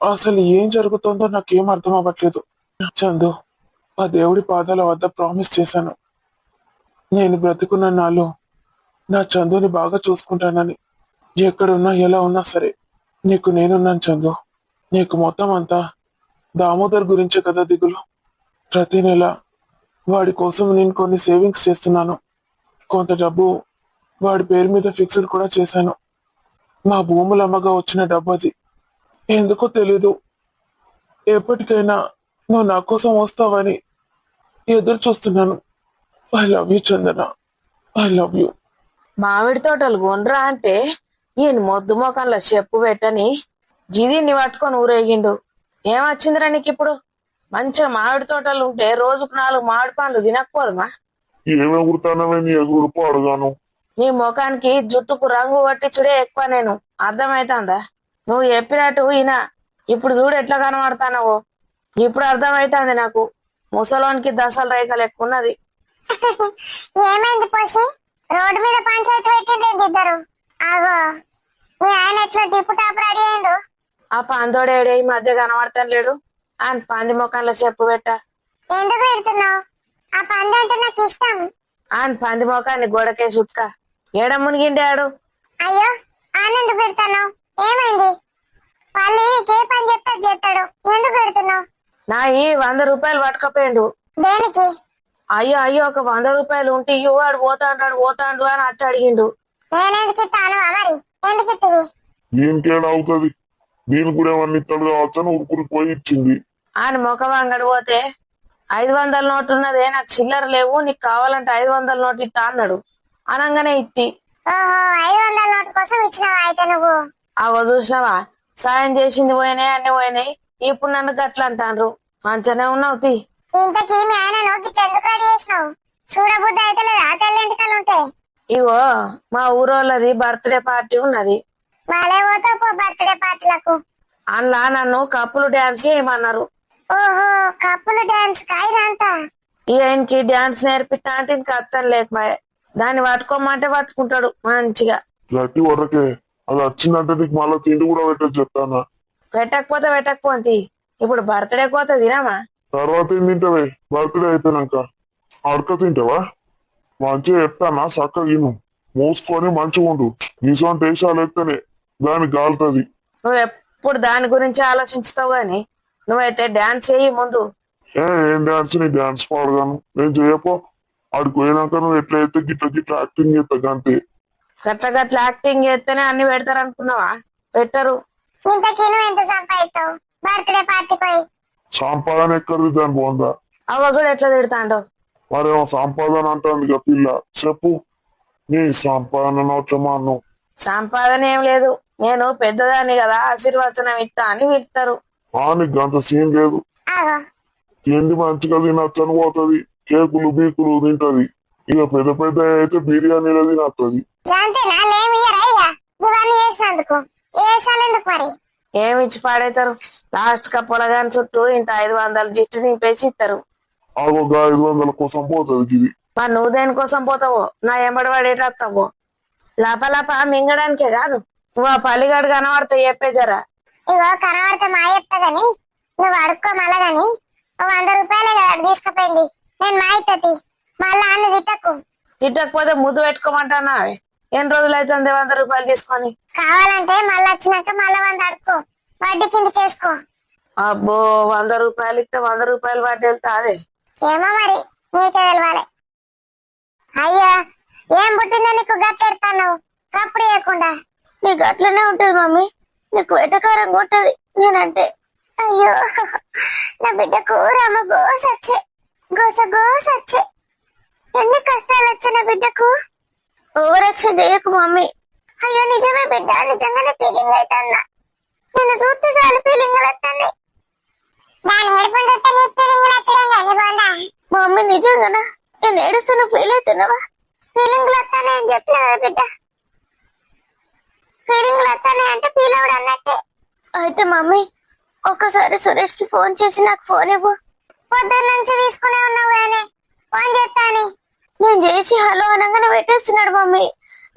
అసలు ఏం జరుగుతుందో నాకేం అర్థం అవ్వట్లేదు. చందు, ఆ దేవుడి పాదాల వద్ద ప్రామిస్ చేశాను, నేను బ్రతికున్న నాలో నా చందుని బాగా చూసుకుంటానని. ఎక్కడున్నా ఎలా ఉన్నా సరే నీకు నేనున్నాను చందు. నీకు మొత్తం అంతా దామోదర్ గురించే కదా దిగులు. ప్రతి నెల వాడి కోసం నేను కొన్ని సేవింగ్స్ చేస్తున్నాను. కొంత డబ్బు వాడి పేరు మీద ఫిక్స్డ్ కూడా చేశాను. మా భూములు అమ్మగా వచ్చిన డబ్బు అది. ఎందుకో తెలీదు, ఎప్పటికైనా నువ్వు నా కోసం వస్తావని ఎదురు చూస్తున్నాను. I love you Chandana, I love you. మామిడి తోటలు కొండ్రా అంటే ఈయన మొద్దు మొఖంలో చెప్పు పెట్టని గిదిని పట్టుకొని ఊరేగిండు. ఏమొచ్చిందిరా నీకు ఇప్పుడు? మంచిగా మామిడి తోటలు ఉంటే రోజుకు 4 మామిడి పండ్లు తినకపోదుమా? ఏమి ఎగురుతానమే నీ ఎగురు అడగాను. నీ ముఖానికి జుట్టుకు రంగు పట్టించుడే ఎక్కువ. నేను అర్థమైతుందా? నువ్వు చెప్పినట్టు ఈయన ఇప్పుడు చూడు ఎట్లా కనబడతానవో. ఇప్పుడు అర్థమైతుంది నాకు, ముసలోనికి దశల రేఖలు ఎక్కువ ఉన్నది. ఏమైంది పోసి? రోడ్డు మీద పంచాయతీ పెట్టిండ్రు ఇద్దరు. ఆగో, మీ ఆయన ఎట్లా టిప్పు టాప్ రెడీ అయిండు? ఆ పందోడేడే ఈ మధ్య కనబడతాను లేడు. ఆయన పంది ముఖంలో చెప్పు పెట్ట. ఎందుకు పెడుతున్నావు? ఆ పండు అంటే నాకు ఇష్టం. ఆయన పంది ముఖాన్ని గోడకేసి ఉత్క. ఏడ మునిగిండాడు? అయ్యో, ఆనంద్ పెడతాను. ఏమైంది? వాళ్ళు నీకే పని చెప్తా చేస్తాడు. ఎందుకు పెడుతున్నావు? నా ఈ 100 రూపాయలు పట్టుకపోయిండు. దేనికి? అయ్యో అయ్యో, ఒక 100 రూపాయలు ఉంటే ఇయ్యో, వాడు పోతాండు అని వచ్చి అడిగిండు. నేనెందుకు ఇస్తాను? మరి ఎందుకు ఇస్తుంది? దీనికేడా అవుతుంది? దీని కూడా ఏమన్నా ఇస్తాడు కావచ్చని ఉరుకురికి పోయి ఇచ్చింది. ఆయన ముఖం అంగడి పోతే 500 నోటు ఉన్నదే, నాకు చిల్లర లేవు, నీకు కావాలంటే 500 నోటు ఇస్తా అన్నాడు. అనంగానే ఇత్తి. ఓహో, 500 నోటు కోసం ఇచ్చినావా అయితే నువ్వు? అవో చూసినావా, సాయం చేసింది పోయినాయి, అన్ని పోయినాయి. ఇప్పుడు నన్ను గట్ల అంటాండ్రు. మంచిగానే ఉన్నావు తీ. ఇంతకీ మీ ఆయన నోకి ఎందుకు రెడీ చేసినావు? చూడబుద్ధి అయితే లేదా తెల్లింటికలు ఉంటే? ఇగో మా ఊరోళ్ళది బర్త్డే పార్టీ ఉన్నది. వాళ్ళే పోతావు పో బర్త్డే పార్టీలకు. అందులో నన్ను కప్పులు డాన్స్ చేయమన్నారు. ఓహో, కప్పులు డాన్స్ కాయదంతా. ఈ ఆయనకి డాన్స్ నేర్పిస్తా అంటే ఇంకా అర్థం లేకపోయా. దాన్ని పట్టుకోమంటే పట్టుకుంటాడు మంచిగా. గట్టి వరకే అది వచ్చిందంటే నీకు మళ్ళీ తిండి కూడా పెట్టచ్చు చెప్తానా. పెట్టకపోతే ఇప్పుడు బర్త్డే కోత తినమా? తర్వాత ఏం తింటావే? బర్త్డే అయిపోయినాక అడక తింటావా? మంచిగా చెప్తానా, చక్కగా తిను, మూసుకొని మంచిగా ఉండు. నిజం టేషాలు ఎత్తనే దాన్ని గాలుతుంది. నువ్వు ఎప్పుడు దాని గురించి ఆలోచించుతావు గాని నువ్వైతే డాన్స్ చేయి ముందు. ఏం డాన్స్? నీ డాన్స్ పాడగాను నేను చేయపో. ఆడికి పోయినాక నువ్వు ఎట్లా అయితే గిట్ల యాక్టింగ్ చేస్తా అంతే. గట్ల యాక్టింగ్ చేస్తేనే అన్ని పెడతారు అనుకున్నావా? పెట్టరు. ఇంతకీ నువ్వు ఎంత సంపాదిస్తావు బర్త్డే పార్టీ పోయి? సంపాదన ఎక్కడిది దాని పోందా? అవసరం ఎట్లా తిడతాండో. మరేమో సంపాదన అంటుంది ఇక పిల్ల. చెప్పు, నీ సంపాదన నోట్లమా అన్ను? సంపాదన ఏం లేదు, నేను పెద్దదాన్ని కదా, ఆశీర్వచనం ఇస్తా అని పిలుస్తారు. నీకు అంత సీన్ లేదు. ఆగో, తిండి మంచిగా తినచ్చని పోతుంది, కేకులు బీకులు తింటది. ఇక పెద్ద పెద్ద అయితే బిర్యానీలో తినత్తది. అంతేనా? లేమి ఇయ్యరా ఇవన్నీ చేసినందుకు? ఏసాలు ఎందుకు మరి? ఏమి ఇచ్చి పాడేస్తారు? లాస్ట్ గా పొలగాని చుట్టూ ఇంత 500 జిట్టు దింపేసి ఇస్తారు. ఆగోగా 500 కోసం పోతుంది ఇది. మరి నువ్వు దేనికోసం పోతావో, నా ఎంబడి పడేటస్తావో? లపలప మింగడానికే కాదు, నువ్వు ఆ పల్లిగాడు కనబడితే చెప్పేజరా. ఇగో కనబడితే మా చెప్తా గాని నువ్వు అడుక్కో మళ్ళా గాని. 100 రూపాయలే కదా తీసుకుపోయింది, నేను మా ఇత్తది. మళ్ళా అన్ని తిట్టకు. తిట్టకపోతే ముద్దు పెట్టుకోమంటానా ఎన్ని రోజులు అవుతుంది 100 రూపాయలు తీసుకొని? కావాలంటే మళ్ళీ వచ్చినాక మళ్ళా 100 అడుకో, వడ్డీ కిందకి వేసుకో. అబ్బో 100 రూపాయలు ఇస్తే 100 రూపాయలు వడ్డీ వెళ్తా అదే. ఏమో మరి, నీకే తెలవాలి. అయ్యా, ఏం పుట్టిందో నీకు గట్టెడతాను చప్పుడు చేయకుండా? నీకు అట్లనే ఉంటది మమ్మీ, నీకు వెటకారంగా ఉంటది నేనంటే. అయ్యో, నా బిడ్డకు రామ గోసొచ్చే, గోసొచ్చే. ఎన్ని కష్టాలు వచ్చే నా బిడ్డకు. ఓవరాక్షన్ చేయకు మమ్మీ. అయ్యో నిజమే బిడ్డ, నిజంగానే ఫీలింగ్ అవుతున్నా. నేను చూస్తే చాలు ఫీలింగ్ వస్తాను. దాని ఏడుపుంటే నీకు ఫీలింగ్ వచ్చడం కానీ బాగుందా? మమ్మీ నిజంగానా? నేను ఏడుస్తున్నా ఫీల్ అవుతున్నావా? ఫీలింగ్లు వస్తానని చెప్పిన కదా బిడ్డ. ఫీలింగ్లు వస్తానే అంటే ఫీల్ అవడం అన్నట్టే. అయితే మమ్మీ ఒక్కసారి సురేష్ కి ఫోన్ చేసి నాకు ఫోన్ ఇవ్వు. పొద్దున్న నుంచి తీసుకునే ఉన్నావు కానీ ఫోన్ చేస్తాని. నేను చేసి హలో అనగానే పెట్టేస్తున్నాడు మమ్మీ.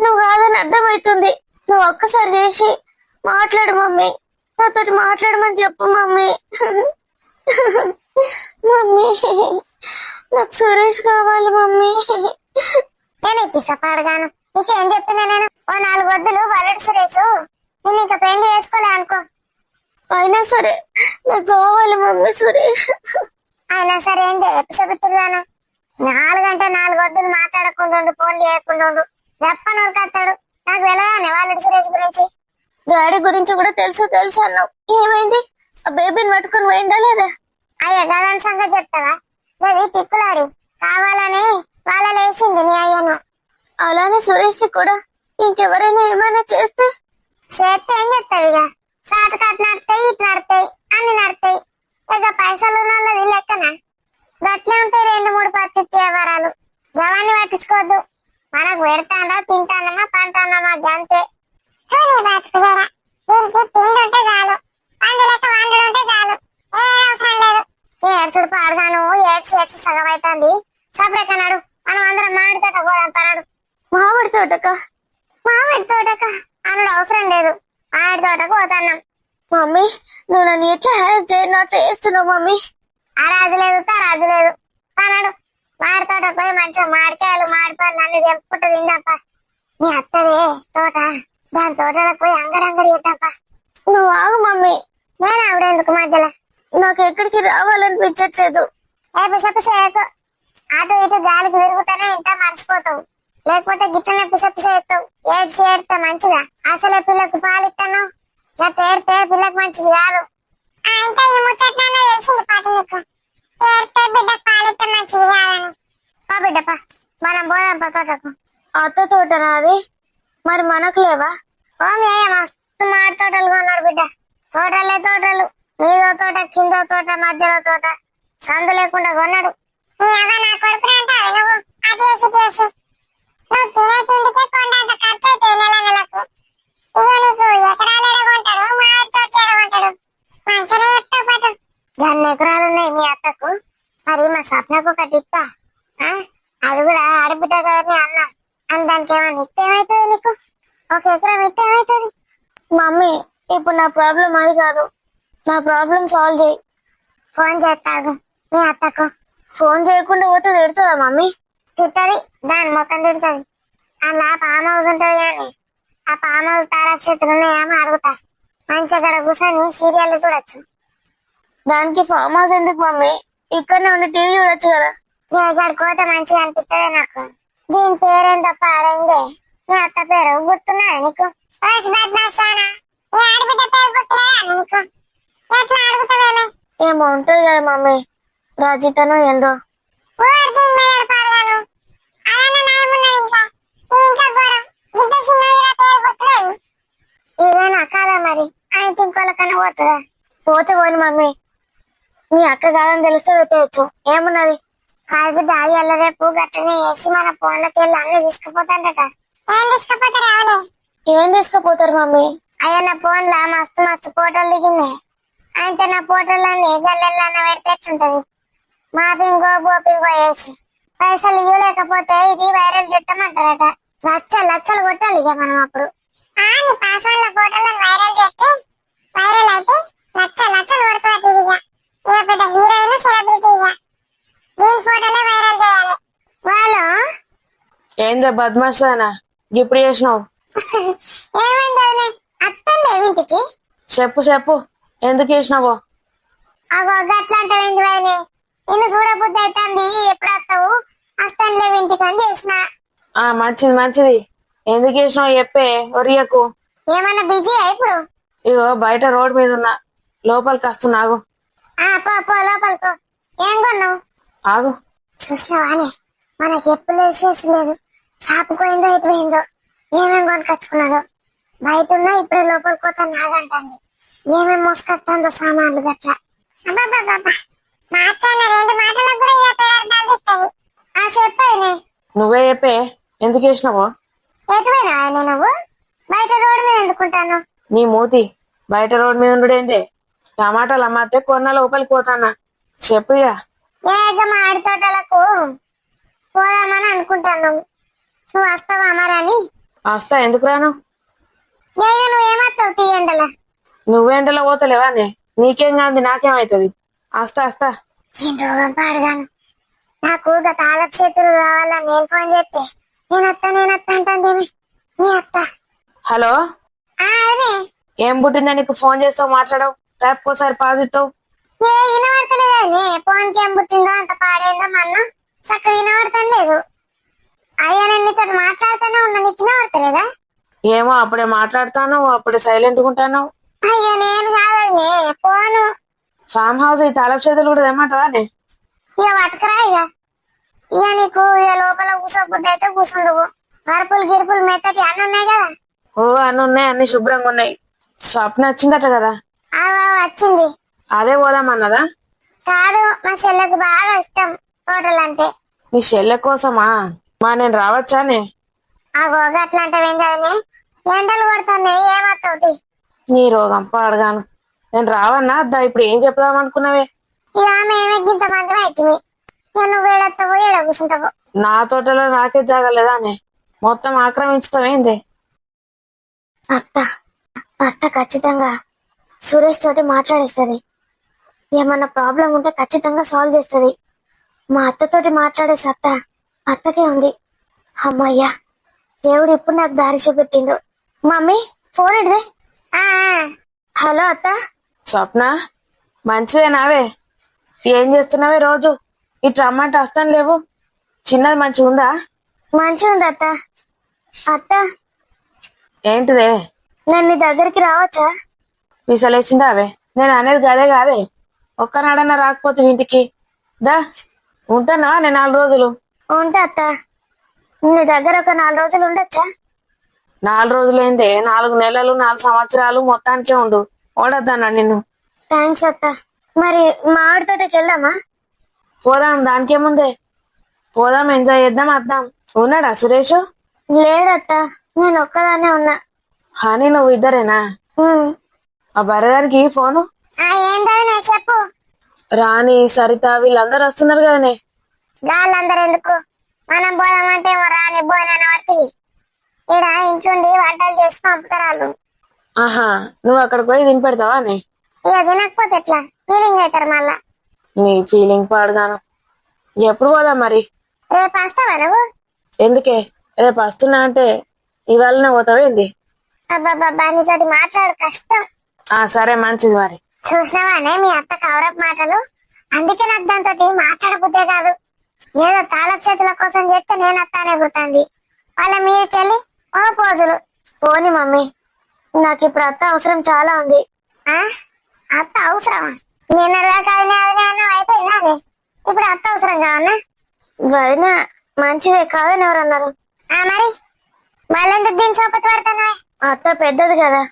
నువ్వు కాదని అర్థమవుతుంది. నువ్వు ఒక్కసారి చేసి మాట్లాడు మమ్మీ, నాతోటి మాట్లాడమని చెప్పు మమ్మీ. మమ్మీ నాకు సురేష్ కావాలి మమ్మీ. నేను పిసపాడుగాను, నీకేం చెప్పినా నేను? ఓ 4 వద్దులు వల్లడు సురేష్, నేను ఇంకా పెళ్లి చేసుకోలే అనుకో. అయినా సరే నాకు కావాలి మమ్మీ సురేష్. అయినా సరే ఏంటి ఎపిసోడుదానా? 4 గంటలు 4 వద్దులు మాట్లాడకుండా ఫోన్ చేయకుండా చెప్పను కత్తాడు. నాకు వెళ్ళగానే వల్లడు సురేష్ గురించి. డాడీ గురించి కూడా తెలుసు అన్నావు. ఏమైంది? ఆ బేబీని పట్టుకుని పోయిందా లేదా? అయ్యా గదాని సంగతి చెప్తావా? అది టిక్కులాడి కావాలని వాళ్ళ లేచింది నీ అయ్యను. అలానే సురేష్ ని కూడా ఇంకెవరైనా ఏమైనా చేస్తే ఏం చెప్తావు? ఇక షార్ట్ కట్ నడతాయి, ఇటు నడతాయి, అన్ని నడతాయి. ఇక పైసలు ఉన్న వాళ్ళది లెక్కన గట్లే ఉంటాయి 2-3 పత్తి వ్యవహారాలు. గవాన్ని పట్టించుకోవద్దు. మనకు పెడతానా, తింటానమ్మా, పంటానమ్మా గంతే. దీనికి తిండి ఉంటే చాలు, పండు లెక్క వండు ఉంటే చాలు, ఏం అవసరం లేదు. ఏడ్చుడు పాడుగాను, ఏడ్చి సగం అవుతుంది. సపరేకన్నాడు, మనం అందరం మామిడి తోట పోదాం పన్నాడు. మామిడి తోటక అనుడు అవసరం లేదు, మామిడి తోటకు పోతున్నాం. మమ్మీ నువ్వు నన్ను ఎట్లా హ్యాస్ చేయనట్లు వేస్తున్నావు మమ్మీ. ఆ రాజు లేదు, రాజు లేదు పన్నాడు. మామిడి తోటకు పోయి మంచిగా మామిడికాయలు, మామిడి పళ్ళు అన్ని తెంపుకుంటూ తిందాపా. నీ అత్తదే తోట, దాని తోటలకు పోయి అంగడి చేద్దాంపా. నువ్వు ఆగు మమ్మీ. నేను ఆవిడెందుకు మధ్యలో? నాకు ఎక్కడికి రావాలనిపించట్లేదు. పిసపిసేయకు, అటు ఇటు గాలికి తిరుగుతానే ఇంత మర్చిపోతావు. లేకపోతే గిట్లనే పిసపిసేస్తావు. ఏడ్తా మంచిగా. అసలే పిల్లకు పాలిస్తాను, ఇట్లా తేడితే పిల్లకు మంచిది కాదు. అంటే ఈ ముచ్చట తెలిసింది పాటి నీకు. ఏడితే బిడ్డకు పాలిస్తే మంచిది కాదని. పా బిడ్డపా, మనం పోదాంపా తోటకు. అత్త తోట నాది, మరి మనకు లేవా? ఓ మేయ మస్తు మాడి తోటలు కొన్నారు బిడ్డ. తోటలు మీదో తోట, కిందో తోట, మధ్యలో తోట, సందు లేకుండా కొన్నాడు. నా కొడుకు నువ్వు అటేసి చేసి నువ్వు తినే తిండికే కొండంత ఖర్చు అవుతుంది నెలకు. ఇక నీకు ఎకరాలు ఎడగొంటాడు, మామిడి తోట ఎడగొంటాడు. మంచిగా చెప్తా పాటు. 2 ఎకరాలు ఉన్నాయి మీ అత్తకు. మరి మా స్వప్నకు ఒకటి ఇస్తా. అది కూడా ఆడబిడ్డ గారిని అన్న అని దానికి ఏమన్నా ఇస్తే ఏమవుతుంది నీకు? 1 ఎకరం ఇస్తే ఏమవుతుంది? మమ్మీ ఇప్పుడు నా ప్రాబ్లం అది కాదు, నా ప్రాబ్లం సాల్వ్ చేయి. ఫోన్ చేస్తాగు మీ అత్తకు. ఫోన్ చేయకుండా పోతే తిడుతుందా మమ్మీ? తిట్టది, దాని మొత్తం తిడుతుంది. అలా ఫామ్ హౌస్ ఉంటది కానీ ఆ ఫామ్ హౌస్ తారక్షేత్రులు ఉన్నాయేమో అడుగుతా. మంచిగా కూర్చొని సీరియల్ చూడొచ్చు. దానికి ఫామ్ హౌస్ ఎందుకు మమ్మీ? ఇక్కడనే ఉండి టీవీ చూడొచ్చు కదా. ఇక్కడ కోత మంచిగా అనిపిస్తుంది నాకు. దీని పేరేందో పాడైందే, మీ అత్త పేరు గుర్తున్నదా నీకు? ఏమో ఉంటది కదా మమ్మీ, రాజితనో ఏందో. ఇదేనా కాదా మరి? ఆయన ఇంకోళ్ళ కన్నా పోతుందా? పోతే పోని మమ్మీ, మీ అక్క కాదని తెలిస్తే పెట్టేయచ్చు, ఏమున్నది? కాదు బిడ్డ, అయ్యల్ల రేపు గట్టనే వేసి మన ఫోన్లకి వెళ్ళి అన్ని తీసుకుపోతాడట. ఏం తీసుకుపోతారు? ఏం తీసుకుపోతారు మమ్మీ? అయ్యా నా ఫోన్ లా మస్తు ఫోటోలు దిగినాయి. అంటే నా ఫోటోలన్నీ గల్లెల్లన్న పెడితే ఎట్లుంటది? మా పింగో బోపింగో వేసి పైసలు ఇవ్వలేకపోతే ఇది వైరల్ చుట్టమంటారట. లక్షలు కొట్టాలి ఇక మనం అప్పుడు. పాస్వర్డ్ ఫోటోలను వైరల్ చేస్తే వైరల్ అయితే లక్షలు కొడుతుంది. ఇక పెద్ద హీరోయిన్ సెలబ్రిటీ, ఇక దీని ఫోటోలే వైరల్ చేయాలి. వాళ్ళు ఏందే బద్మాసానా ఇప్పుడు చేసినావు? ఏమైంది వదినే? అత్తండి ఇంటికి. చెప్పు చెప్పు, ఎందుకు చేసినావో? అగో గట్లా అంటావేంది వదినే? నిన్ను చూడబుద్ధి అవుతుంది, ఎప్పుడు వస్తావు? అస్తాను ఇంటికి అని చేసిన. మంచిది మంచిది, ఎందుకు చేసినావు చెప్పే, ఒరియకు. ఏమన్నా బిజీ ఇప్పుడు? ఇగో బయట రోడ్ మీద ఉన్నా, లోపలికి వస్తున్నా, ఆగు. పో పో లోపలికో. ఏం కొన్నావు? ఆగు. చూసినావానే, మనకి ఎప్పుడు లేదు. షాపు పోయిందో ఇటు పోయిందో, ఏమేం కొనుకొచ్చుకున్నదో. బయట ఉన్నా ఇప్పుడే లోపలికి పోతా నాగంటుంది. ఏమేం మోసుకొస్తుందో సామాన్లు గట్లా. మాట్లాడిన 2 మాటలకు కూడా ఇలా పేర్దాలు ఇస్తుంది. చెప్పాయినే. నువ్వే చెప్పే, ఎందుకు చేసినావో? ఎటు పోయినావా నువ్వు? బయట రోడ్డు మీద ఎందుకుంటాను? నీ మూతి, బయట రోడ్ మీద ఉండేందే. టమాటాలు అమ్మాతే కొన్న లోపలికి పోతానా, చెప్పు ఇక. ఏక మాడి తోటలకు పోదామని అనుకుంటాను. నువ్వు వస్తావా అమరని? వస్తా, ఎందుకు రాను? నువ్వేమత్తావు తీయండలా? నువ్వేంటలో పోతలేవానే, నీకేం కాంది నాకేమైతుంది. వస్తా వస్తా. నేను రోగం పాడగాను. నాకు గత ఆలపు చేతులు కావాలని నేను ఫోన్ చేస్తే నేనత్తా అంటుందేమి నీ అత్త. హలో, అదే ఏం పుట్టిందా నీకు? ఫోన్ చేస్తావు, మాట్లాడవు, తప్పకోసారి పాజ్ ఇస్తావు. వినబడతలేదని ఫోన్ కి ఏం పుట్టిందో అంత పాడైందో మన్న చక్కగా వినబడతాం లేదు. అయ్యా నేను నీతో మాట్లాడుతూనే ఉన్నా, నీకు వినబడతలేదా? ఏమో, అప్పుడే మాట్లాడుతాను, అప్పుడే సైలెంట్ ఉంటాను. అయ్యా నేను కాదని ఫోను. ఫామ్ హౌస్ ఈ తాలపు చేతులు కూడా తెమ్మంటావా? ఇక పట్టుకురా. ఇక నీకు ఇక లోపల కూర్చోబుద్ది అయితే కూర్చుండవు. పరుపులు గిరుపులు మెత్తటి అన్నీ ఉన్నాయి కదా. ఓ అన్ని ఉన్నాయి, అన్ని శుభ్రంగా ఉన్నాయి. స్వప్న వచ్చిందట కదా? వచ్చింది. అదే పోదామన్నదా? కాదు, మా చెల్లెకు బాగా ఇష్టం హోటల్ అంటే. నీ చెల్లె కోసమా? నేను రావచ్చానే? గట్లా అంటావేం కదనే? ఎండలు కొడుతున్నాయి, ఏమవుతుంది? నీ రోగం పాడగాను, నేను రావన్నా అద్దా. ఇప్పుడు ఏం చెప్దాం అనుకున్నావే? ఇక ఆమె ఇంతమంది అవుతుంది. నువ్వు ఏడెత్తావో ఏడ కూర్చుంటావు. నా తోటలో నాకే జాగలేదానే, మొత్తం ఆక్రమించుతావేంది? అత్త ఖచ్చితంగా సురేష్ తోటి మాట్లాడేస్తుంది. ఏమన్నా ప్రాబ్లం ఉంటే ఖచ్చితంగా సాల్వ్ చేస్తుంది. మా అత్తతోటి మాట్లాడే సత్తా అత్తకే ఉంది. అమ్మయ్యా, దేవుడు ఇప్పుడు నాకు దారి చూపెట్టిండు. మమ్మీ ఫోన్ ఇడిదే. హలో అత్త. స్వప్న, మంచిదేనావే? ఏం చేస్తున్నావే రోజు? ఇటు రమ్మంటే వస్తాను లేవు. చిన్నది మంచిగా ఉందా? మంచిగా ఉంది అత్త. అత్త ఏంటిదే? నేను నీ దగ్గరికి రావచ్చా? విసలేసిందా అవే? నేను అనేది గదే కాదే. ఒక్కనాడన్నా రాకపోతే ఇంటికి దా. ఉంటానా నేను 4 రోజులు? ఉంటా అత్త. నీ దగ్గర ఒక 4 రోజులు ఉండొచ్చా? 4 రోజులు ఏందే, 4 నెలలు 4 సంవత్సరాలు మొత్తానికే ఉండు. ఓడొద్దన్నా నిన్ను. థ్యాంక్స్ అత్త. మరి మామిడి తోటకి వెళ్దామా? పోదాం, దానికేముందే. పోదాం, ఎంజాయ్ చేద్దాం, వద్దాం. ఉన్నాడా సురేష్? లేడత్త, నేను ఒక్కదానే ఉన్నా. హాని నువ్వు ఇద్దరేనా? ఆ బరదానికి ఫోను. ఏంటనే చెప్పు. రాణి, సరిత వీళ్ళందరూ వస్తున్నారు కదనే. వాళ్ళందరూ ఎందుకు? మనం పోదామంటే రాని పోయినా పడుతుంది. ఈడ ఇంట్లోండి వంటలు చేసి పంపుతారు వాళ్ళు. ఆహా, నువ్వు అక్కడికి పోయి తిని పెడతావా? ఇక తినకపోతే ఎట్లా? ఫీలింగ్ అవుతారు మళ్ళా. నీ ఫీలింగ్ పాడుగాను. ఎప్పుడు పోదాం మరి? రేపు వస్తావా నువ్వు? ఎందుకే? రేపు వస్తున్నా అంటే ఇవాళనే పోతావేంది? అబ్బాబ్బా, నీతోటి మాట్లాడు కష్టం. సరే, మంచిది మరి. చూసినావానే మీ అత్త కవరప్ మాటలు? అందుకే నాకు దాంతో మాట్లాడబుద్దే కాదు. ఏదో తాళపు చేతుల కోసం చేస్తే నేను అత్తానే గుర్తుంది. వాళ్ళ మీదకెళ్ళి ఓ పోజులు. పోని మమ్మీ, నాకు ఇప్పుడు అత్త అవసరం చాలా ఉంది. అత్త అవసరమా? నిన్నదాకా అదినే అయిపోయిందా? ఇప్పుడు అత్త అవసరం కావన్నా? వదిన మంచిదే కాదని ఎవరన్నారు? మరి వాళ్ళెందుకు దీని సోపతి పడుతున్నాయి? అత్త పెద్దది కదా,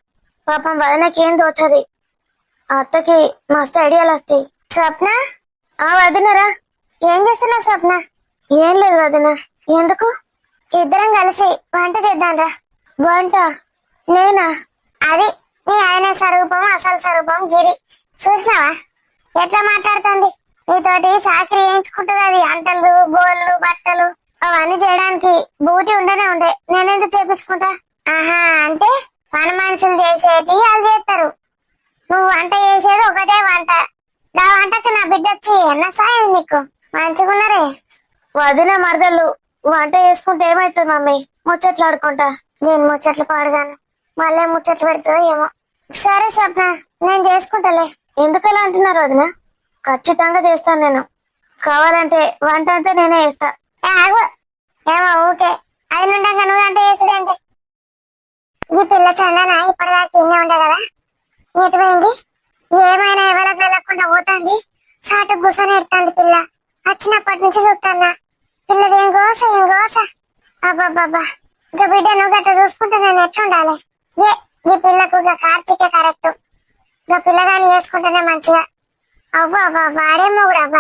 పాపం వదినకి ఏం తోచది. అత్తకి మస్తు ఐడియాలు వస్తాయి. స్వప్న, వదినరా? ఏం చేస్తున్నావు స్వప్న? ఏం లేదు వదిన. ఎందుకు? ఇద్దరం కలిసి వంట చేద్దాంరా. వంట? నేనా? అది నీ ఆయన స్వరూపం, అసలు స్వరూపం గిరి. చూసినావా ఎట్లా మాట్లాడుతుంది? నీతోటి చాకరీ వేయించుకుంటుంది. అది అంటలు, గోళ్ళు, బట్టలు అవన్నీ చేయడానికి బూటి ఉండే నేనెందుకు చేపించుకుంటా? అంటే పని మనుషులు చేసేటి వాళ్ళు చేస్తారు. నువ్వు వంట చేసేది ఒకటే వంట. ఆ వంటకి నా బిడ్డ వచ్చి ఎన్న సాయం నీకు? మంచిగున్నారే. వదిన మరదలు వంట చేసుకుంటే ఏమైతుంది మమ్మీ? ముచ్చట్లు ఆడుకుంటా. నేను ముచ్చట్లు పాడగాను, మళ్ళీ ముచ్చట్లు పెడుతుందో ఏమో. సరే స్వప్న, నేను చేసుకుంటాలే. ఎందుకలా అంటున్నారు వదిన? ఖచ్చితంగా చేస్తాను నేను. కావాలంటే వంట అంతా నేనే చేస్తా. ఆగు, ఏమో ఊకే అది నుండగా నువ్వు వంట చేసుడేంటి? ఈ పిల్ల చందన ఇప్పటిదాకా ఇన్నే ఉండే కదా, ఎటు పోయింది? ఏమైనా ఎవరికి వెళ్ళకుండా పోతుంది. సాటు గుసని ఎడుతుంది పిల్ల. వచ్చినప్పటి నుంచి చూస్తానా పిల్లది ఏం గోస ఏం గోస. అబ్బాబ్బా, ఇంకా బిడ్డ నువ్వు గట్ట చూసుకుంటే నేను ఎట్లుండాలి? ఈ పిల్లకు ఇక కార్తీకే కరెక్ట్. ఇక పిల్లగాని వేసుకుంటేనే మంచిగా. అవ్వ అవ్వ వాడే మొగుడు. అవ్వ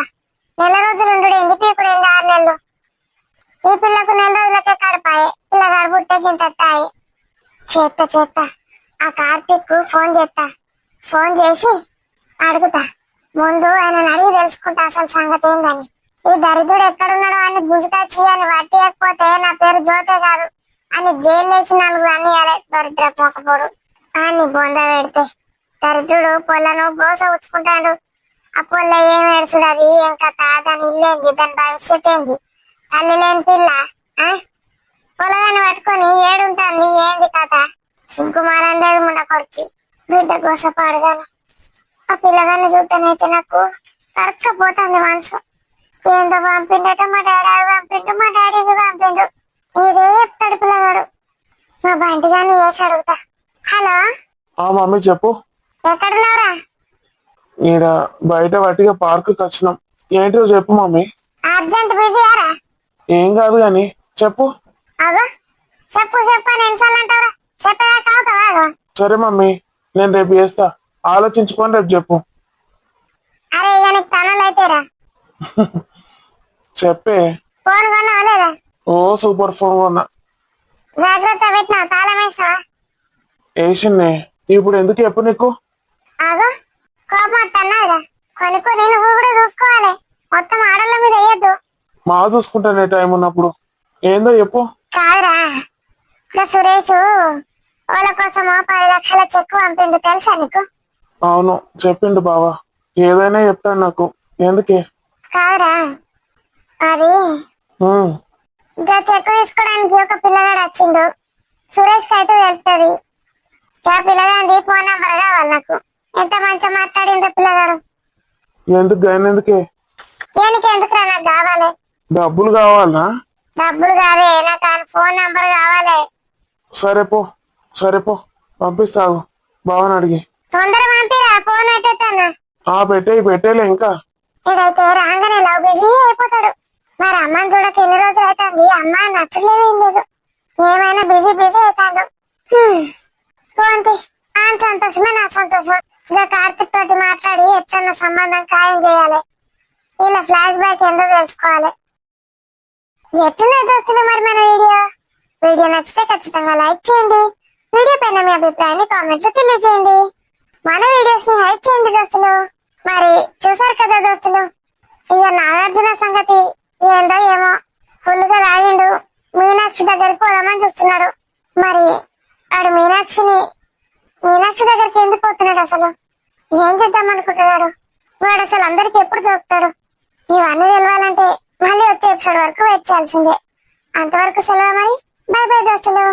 నెల రోజులు ఉండు ఎందుకు పీకుడు? 6 నెలలు. ఈ పిల్లకు నెల రోజులకే కడపాయి. పిల్లగాడు బుట్టగింతాయి. చేత్త ఆ కార్తీక్ కు ఫోన్ చేస్తా. ఫోన్ చేసి అడుగుతా. ముందు ఆయన అడిగి తెలుసుకుంటా అసలు సంగతి ఏందని. ఈ దరిద్రుడు ఎక్కడున్నాడో అని గుంజుకొచ్చి అని పట్టియకపోతే నా పేరు జ్యోతే కాదు అని జైలు వేసి 4 అన్నయ్యాలే. దరిద్ర పోకపోడు అని బొంద పెడితే దరిద్రుడు పొలను గోస ఉచ్చుకుంటాడు. ఆ పొల్ల ఏం ఏడుచుడు? అది ఏం కథ? దాని ఇల్లేంది? దాని భవిష్యత్ ఏంది? తల్లి లేని పిల్ల పొలగాన్ని పట్టుకొని ఏడుంటాంది. ఏంది కథ? సిగ్గుమారం లేదు ముండ కొడుకి. బిడ్డ గోస పాడగాను. ఆ పిల్లగాన్ని చూద్దానైతే నాకు కరక్కపోతుంది మనసు. ఏందో పంపిండట మా డాడీ, అవి పంపిండు, మా డాడీ ఇవి పంపిండు. ఇదే చెప్తాడు పిల్లగాడు. మా బంటి గారిని వేసి అడుగుతా. హలో, ఆ మమ్మీ చెప్పు. ఎక్కడున్నారా? ఈడ బయట వట్టిగా పార్క్ వచ్చినాం. ఏంటో చెప్పు మమ్మీ. అర్జెంట్ బిజీయారా? ఏం కాదు గాని చెప్పు. అగో చెప్పు చెప్పు అని ఎన్నిసార్లు అంటారా? చెప్పేదాకా అవుతావా? సరే మమ్మీ, నేను రేపు చేస్తా. ఆలోచించుకొని రేపు చెప్పు. అరే ఇక నీకు తనులు అయితేరా. చెప్పే. ఫోన్ కొన్నావా లేదా? ఓ సూపర్ ఫోన్ కొన్నా. జాగ్రత్త పెట్టినా తాళం వేసినావా? వేసిందే. ఇప్పుడు ఎందుకు చెప్పు నీకు? ఆగో కోపం వస్తున్నావుగా. కొన్ని నువ్వు కూడా చూసుకోవాలి. మొత్తం ఆడోళ్ళ మీద వేయద్దు. మా చూసుకుంటానే టైం ఉన్నప్పుడు. ఏందో చెప్పు. కాదురా, ఇప్పుడు సురేష్ వాళ్ళ కోసం 10 లక్షల చెక్ పంపిండు, తెలుసా నీకు? అవును చెప్పిండు బావా. ఏదైనా చెప్తాడు నాకు. ఎందుకే? కాదురా, అది ఇంకా చెక్ తీసుకోవడానికి ఒక పిల్లగాడు వచ్చిండు. సురేష్ కి అయితే వెళ్తుంది. ఆ పిల్లగాడి ఫోన్ నంబర్ కావాలి నాకు. ఎంత మంచిగా మాట్లాడిండ్రు పిల్లగాడు. ఎందుకు గాని? ఎందుకే? ఎందుకురా? నాకు కావాలి. డబ్బులు కావాలా? డబ్బులు కాదే, నాకు ఆయన ఫోన్ నంబర్ కావాలి. సరే పో పంపిస్తావు బావని అడిగి. తొందర పంపిరా, ఫోన్ పెట్టేస్తాను. పెట్టేలే ఇంకా. ఇదైతే రాగానే లవ్ బిజీ అయిపోతాడు. మరి అమ్మని చూడక ఎన్ని రోజులు అవుతుంది. అమ్మ నచ్చలేదు ఏం లేదు, ఏమైనా బిజీ అవుతాడు. పోంతి ఆయన సంతోషమే నా సంతోషం. ఇక కార్తిక్ తోటి మాట్లాడి ఎట్లన్న సంబంధం ఖాయం చేయాలి. ఇలా ఫ్లాష్ బ్యాక్ ఏందో తెలుసుకోవాలి. ఎట్లున్నాయి దోస్తులు మరి మన వీడియో నచ్చితే ఖచ్చితంగా లైక్ చేయండి. వీడియో పైన మీ అభిప్రాయాన్ని కామెంట్ లో తెలియజేయండి. మన వీడియోస్ ని హైప్ చేయండి దోస్తులు. మరి చూసారు కదా దోస్తులు, ఇక నాగార్జున సంగతి ఏందో ఏమో. ఫుల్గా తాగిండు. మీనాక్షి దగ్గరికి పోదామని చూస్తున్నాడు. మరి వాడు మీనాక్షి దగ్గరికి ఎందుకు పోతున్నాడు? అసలు ఏం చేద్దాం అనుకుంటున్నాడు వాడు? అసలు అందరికి ఎప్పుడు దొరుకుతాడు? ఇవన్నీ తెలవాలంటే మళ్ళీ వచ్చే ఎపిసోడ్ వరకు వెయిట్ చేయాల్సిందే. అంతవరకు సెలవు మరి. బై బై దోస్తులు.